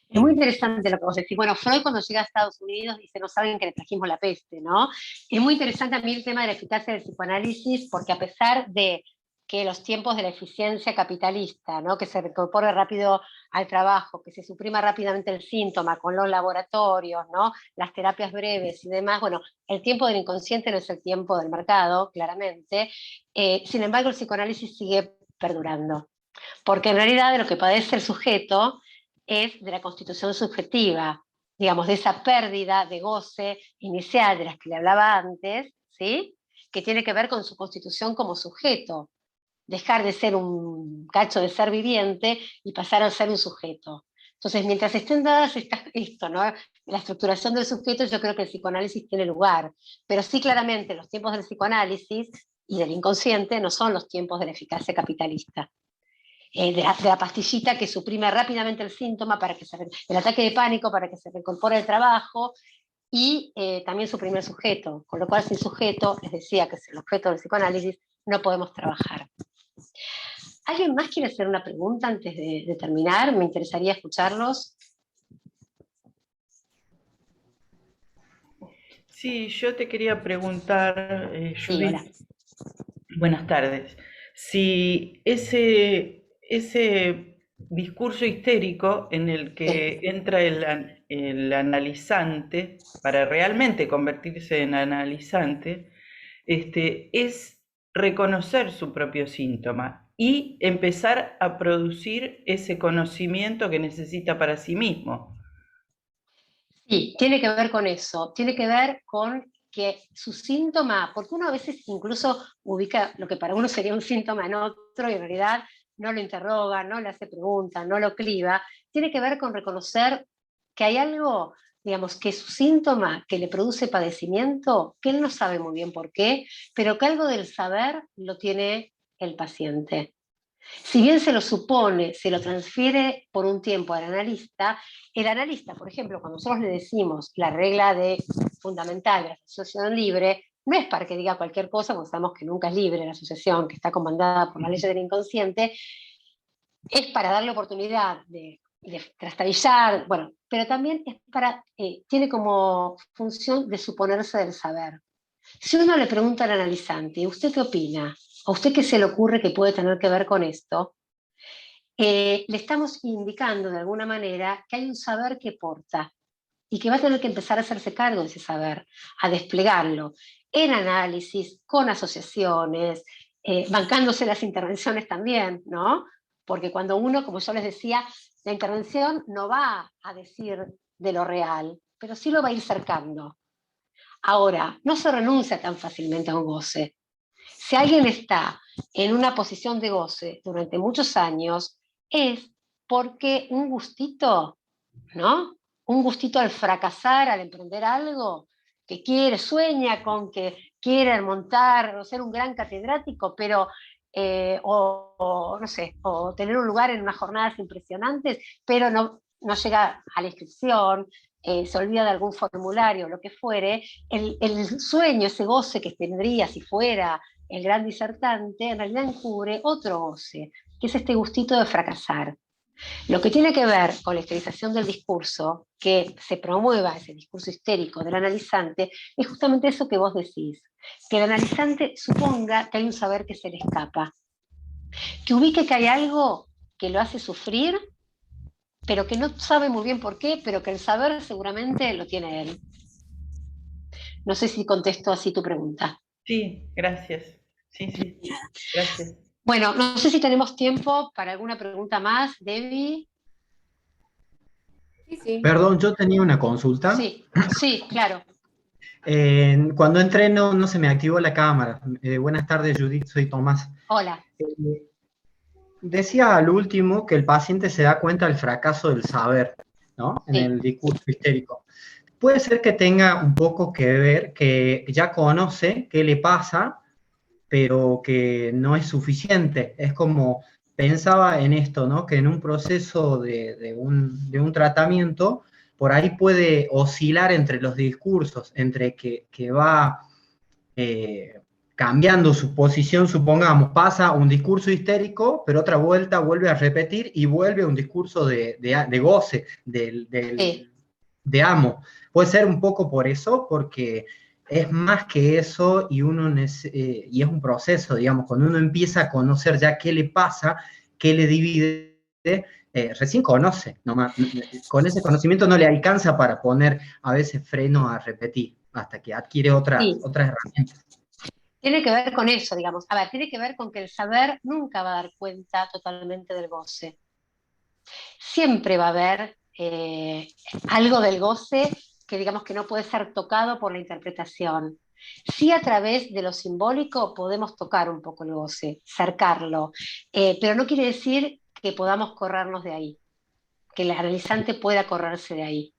Es muy interesante lo que vos decís. Bueno, Freud cuando llega a Estados Unidos dice, no saben que le trajimos la peste, ¿no? Es muy interesante a mí el tema de la eficacia del psicoanálisis, porque a pesar de que los tiempos de la eficiencia capitalista, ¿no? Que se reincorpore rápido al trabajo, que se suprima rápidamente el síntoma con los laboratorios, ¿no? Las terapias breves y demás. Bueno, el tiempo del inconsciente no es el tiempo del mercado, claramente. Sin embargo, el psicoanálisis sigue perdurando, porque en realidad de lo que padece el sujeto es de la constitución subjetiva, digamos, de esa pérdida de goce inicial de las que le hablaba antes, ¿sí? Que tiene que ver con su constitución como sujeto, dejar de ser un cacho de ser viviente y pasar a ser un sujeto. Entonces, mientras estén dadas esto, ¿no? La estructuración del sujeto, yo creo que el psicoanálisis tiene lugar, pero sí claramente los tiempos del psicoanálisis y del inconsciente no son los tiempos de la eficacia capitalista. De la pastillita que suprime rápidamente el síntoma, el ataque de pánico para que se reincorpore el trabajo, y también suprime el sujeto, con lo cual sin sujeto, les decía que es el objeto del psicoanálisis, no podemos trabajar. ¿Alguien más quiere hacer una pregunta antes de terminar? Me interesaría escucharlos. Sí, yo te quería preguntar, Sí, Judith, hola. buenas tardes, si ese discurso histérico en el que entra el analizante, para realmente convertirse en analizante, es reconocer su propio síntoma y empezar a producir ese conocimiento que necesita para sí mismo. Sí, tiene que ver con eso, tiene que ver con que su síntoma, porque uno a veces incluso ubica lo que para uno sería un síntoma en otro y en realidad no lo interroga, no le hace preguntas, no lo cliva, tiene que ver con reconocer que hay algo, digamos, que su síntoma que le produce padecimiento, que él no sabe muy bien por qué, pero que algo del saber lo tiene el paciente. Si bien se lo supone, se lo transfiere por un tiempo al analista, el analista, por ejemplo, cuando nosotros le decimos la regla fundamental de la asociación libre, no es para que diga cualquier cosa, porque sabemos que nunca es libre la asociación, que está comandada por la ley del inconsciente, es para darle oportunidad de trastabillar, bueno, pero también es tiene como función de suponerse del saber. Si uno le pregunta al analizante, ¿usted qué opina? ¿A usted qué se le ocurre que puede tener que ver con esto? Le estamos indicando de alguna manera que hay un saber que porta y que va a tener que empezar a hacerse cargo de ese saber, a desplegarlo en análisis, con asociaciones, bancándose las intervenciones también, ¿no? Porque cuando uno, como yo les decía, la intervención no va a decir de lo real, pero sí lo va a ir cercando. Ahora, no se renuncia tan fácilmente a un goce. Si alguien está en una posición de goce durante muchos años, es porque un gustito, ¿no? Un gustito al fracasar, al emprender algo, que quiere, sueña con que quiere montar o ser un gran catedrático, pero, no sé, o tener un lugar en unas jornadas impresionantes, pero no llega a la inscripción, se olvida de algún formulario, lo que fuere, el sueño, ese goce que tendría si fuera el gran disertante, en realidad encubre otro goce, que es este gustito de fracasar. Lo que tiene que ver con la histerización del discurso, que se promueva ese discurso histérico del analizante, es justamente eso que vos decís, que el analizante suponga que hay un saber que se le escapa, que ubique que hay algo que lo hace sufrir, pero que no sabe muy bien por qué, pero que el saber seguramente lo tiene él. No sé si contesto así tu pregunta. Sí, gracias. Sí, gracias. Bueno, no sé si tenemos tiempo para alguna pregunta más, Debbie. Sí, sí. Perdón, yo tenía una consulta. Sí, claro. Cuando entré no se me activó la cámara. Buenas tardes, Judith, soy Tomás. Hola. Decía al último que el paciente se da cuenta del fracaso del saber, ¿no? En el discurso histérico. Puede ser que tenga un poco que ver que ya conoce qué le pasa, pero que no es suficiente. Es como, pensaba en esto, ¿no? Que en un proceso de un tratamiento, por ahí puede oscilar entre los discursos, entre que va cambiando su posición, supongamos, pasa un discurso histérico, pero otra vuelta vuelve a repetir y vuelve a un discurso de goce, de amo. Puede ser un poco por eso, porque es más que eso y es un proceso, digamos, cuando uno empieza a conocer ya qué le pasa, qué le divide, recién conoce, nomás, con ese conocimiento no le alcanza para poner a veces freno a repetir, hasta que adquiere Sí, otras herramientas. tiene que ver con eso, digamos. A ver, tiene que ver con que el saber nunca va a dar cuenta totalmente del goce. Siempre va a haber algo del goce que digamos que no puede ser tocado por la interpretación. Sí, a través de lo simbólico podemos tocar un poco el goce, cercarlo, pero no quiere decir que podamos corrernos de ahí, que el analizante pueda correrse de ahí.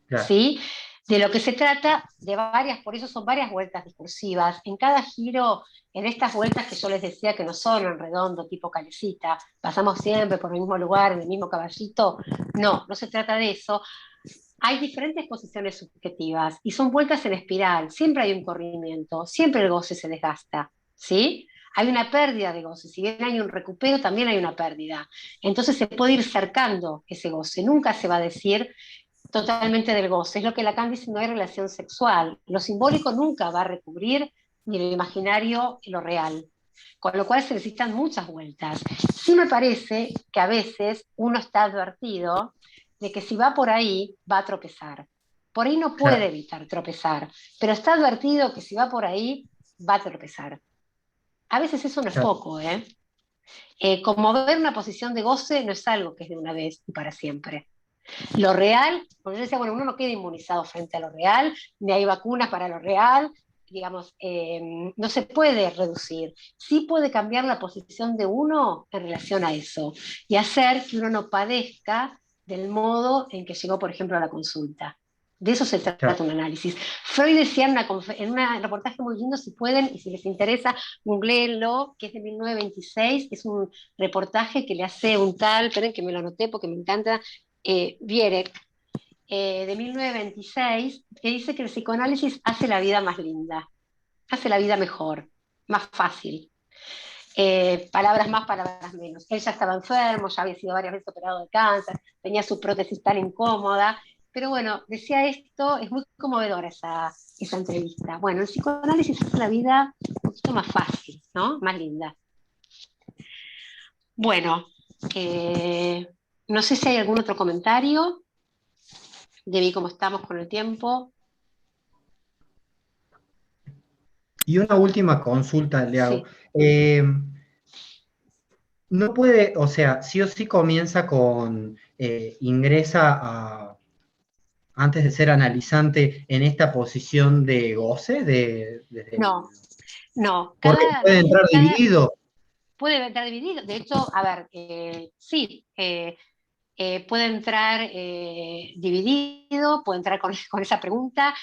Claro, ¿Sí? De lo que se trata, de varias, por eso son varias vueltas discursivas. En cada giro, en estas vueltas que yo les decía que no son en redondo, tipo calecita, pasamos siempre por el mismo lugar, en el mismo caballito, no se trata de eso. Hay diferentes posiciones subjetivas y son vueltas en espiral, siempre hay un corrimiento, siempre el goce se desgasta, ¿sí? Hay una pérdida de goce, si bien hay un recupero, también hay una pérdida. Entonces se puede ir cercando ese goce, nunca se va a decir totalmente del goce. Es lo que Lacan dice, no hay relación sexual. Lo simbólico nunca va a recubrir ni lo imaginario lo real. Con lo cual se necesitan muchas vueltas. Sí me parece que a veces uno está advertido de que si va por ahí, va a tropezar. Por ahí no puede claro, evitar tropezar, pero está advertido que si va por ahí, va a tropezar. A veces eso no es claro. poco, ¿eh? Como ver una posición de goce no es algo que es de una vez y para siempre. Lo real, porque yo decía, bueno, uno no queda inmunizado frente a lo real, ni hay vacunas para lo real, digamos, no se puede reducir. Sí puede cambiar la posición de uno en relación a eso y hacer que uno no padezca del modo en que llegó, por ejemplo, a la consulta. De eso se Claro. trata un análisis. Freud decía en un reportaje muy lindo, si pueden y si les interesa, googleenlo, que es de 1926, es un reportaje que le hace un tal, esperen que me lo anoté porque me encanta, Vierek, de 1926, que dice que el psicoanálisis hace la vida más linda, hace la vida mejor, más fácil. Palabras más, palabras menos. Él ya estaba enfermo, ya había sido varias veces operado de cáncer, tenía su prótesis tan incómoda, pero bueno, decía esto, es muy conmovedora esa entrevista. Bueno, el psicoanálisis hace la vida un poquito más fácil, ¿no? Más linda. Bueno, no sé si hay algún otro comentario. De cómo estamos con el tiempo. Y una última consulta le hago. Sí, No puede, o sea, sí o sí comienza con, ingresa antes de ser analizante en esta posición de goce, no, no. porque puede entrar Cada dividido. puede estar dividido. De hecho, a ver, sí, puede entrar dividido, puede entrar con esa pregunta.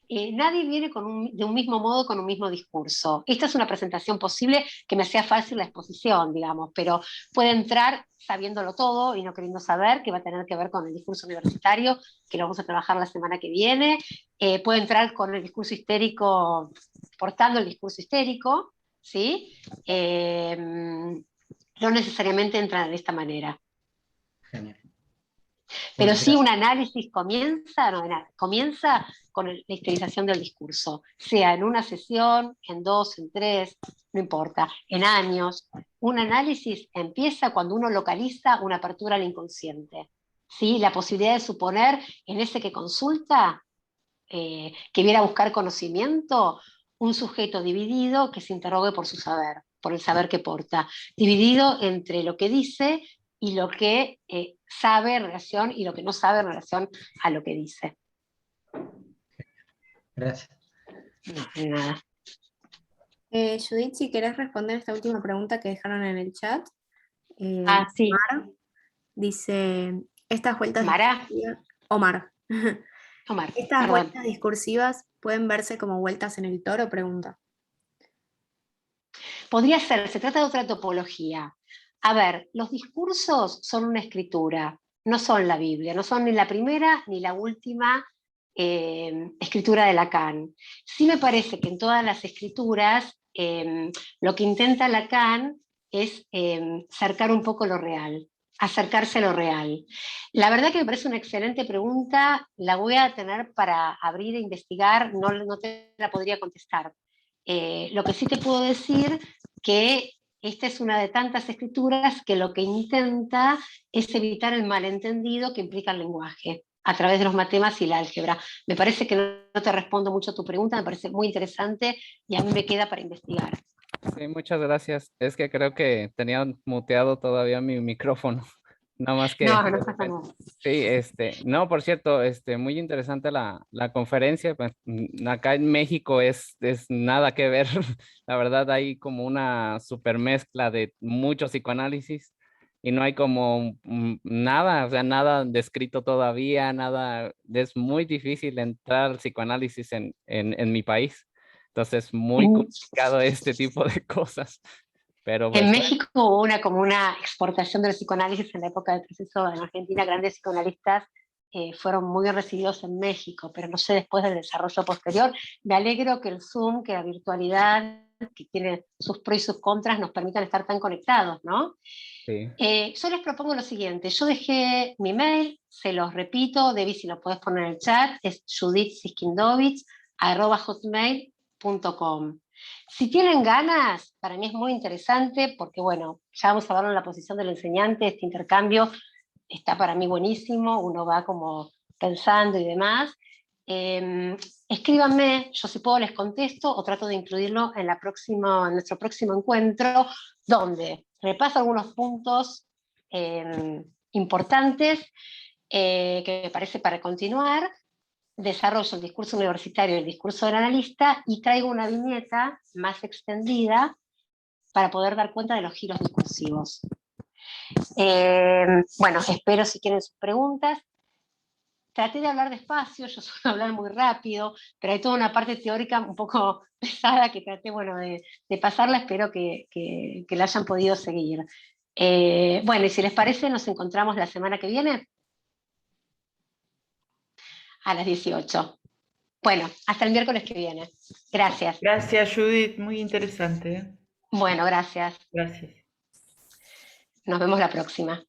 Nadie viene de un mismo modo, con un mismo discurso. Esta es una presentación posible que me hacía fácil la exposición, digamos, pero puede entrar sabiéndolo todo y no queriendo saber, que va a tener que ver con el discurso universitario, que lo vamos a trabajar la semana que viene. Puede entrar con el discurso histérico, portando el discurso histérico, ¿sí? No necesariamente entra de esta manera. Genial. Pero Bueno, sí gracias. un análisis comienza, no, comienza con la historización del discurso, sea en una sesión, en dos, en tres, no importa, en años. Un análisis empieza cuando uno localiza una apertura al inconsciente. ¿Sí? La posibilidad de suponer en ese que consulta, que viene a buscar conocimiento, un sujeto dividido que se interrogue por su saber, por el saber que porta, dividido entre lo que dice y lo que sabe en relación y lo que no sabe en relación a lo que dice. Gracias. No, de nada. Judith, si querés responder esta última pregunta que dejaron en el chat. Sí. Mar dice, estas vueltas Mara, discursivas, Omar, Omar, estas perdón. vueltas discursivas pueden verse como vueltas en el toro, pregunta. Podría ser, se trata de otra topología. A ver, los discursos son una escritura, no son la Biblia, no son ni la primera ni la última escritura de Lacan. Sí me parece que en todas las escrituras lo que intenta Lacan es cercar un poco lo real. acercarse a lo real. La verdad que me parece una excelente pregunta, la voy a tener para abrir e investigar, no te la podría contestar. Lo que sí te puedo decir que esta es una de tantas escrituras que lo que intenta es evitar el malentendido que implica el lenguaje a través de los matemas y la álgebra. Me parece que no te respondo mucho a tu pregunta, me parece muy interesante y a mí me queda para investigar. Sí, muchas gracias. Es que creo que tenía muteado todavía mi micrófono. Nada más que No, de no pasa repente. nada. Sí, no, por cierto, muy interesante la conferencia. Pues, acá en México es nada que ver. La verdad, hay como una super mezcla de muchos psicoanálisis y no hay como nada, o sea, nada descrito todavía, nada. Es muy difícil entrar al psicoanálisis en mi país. Entonces, muy complicado este tipo de cosas. Pero pues En bueno, México hubo como una exportación del psicoanálisis en la época del proceso. En Argentina grandes psicoanalistas fueron muy bien recibidos en México, pero no sé después del desarrollo posterior. Me alegro que el Zoom, que la virtualidad, que tiene sus pros y sus contras, nos permitan estar tan conectados, ¿no? sí. Yo les propongo lo siguiente, yo dejé mi mail, se los repito, Debbie, si lo podés poner en el chat, es judithsiskindovich@hotmail.com. Si tienen ganas, para mí es muy interesante, porque bueno, ya vamos a ver en la posición del enseñante, este intercambio está para mí buenísimo, uno va como pensando y demás. Escríbanme, yo si puedo les contesto o trato de incluirlo en nuestro próximo encuentro, donde repaso algunos puntos importantes que me parece para continuar, desarrollo el discurso universitario y el discurso del analista y traigo una viñeta más extendida para poder dar cuenta de los giros discursivos. Bueno, espero si tienen sus preguntas. Traté de hablar despacio, yo suelo hablar muy rápido, pero hay toda una parte teórica un poco pesada que traté, bueno, de pasarla, espero que la hayan podido seguir. Bueno, y si les parece, nos encontramos la semana que viene a las 18. Bueno, hasta el miércoles que viene. Gracias. Gracias, Judith, muy interesante. Bueno, gracias. Gracias. Nos vemos la próxima.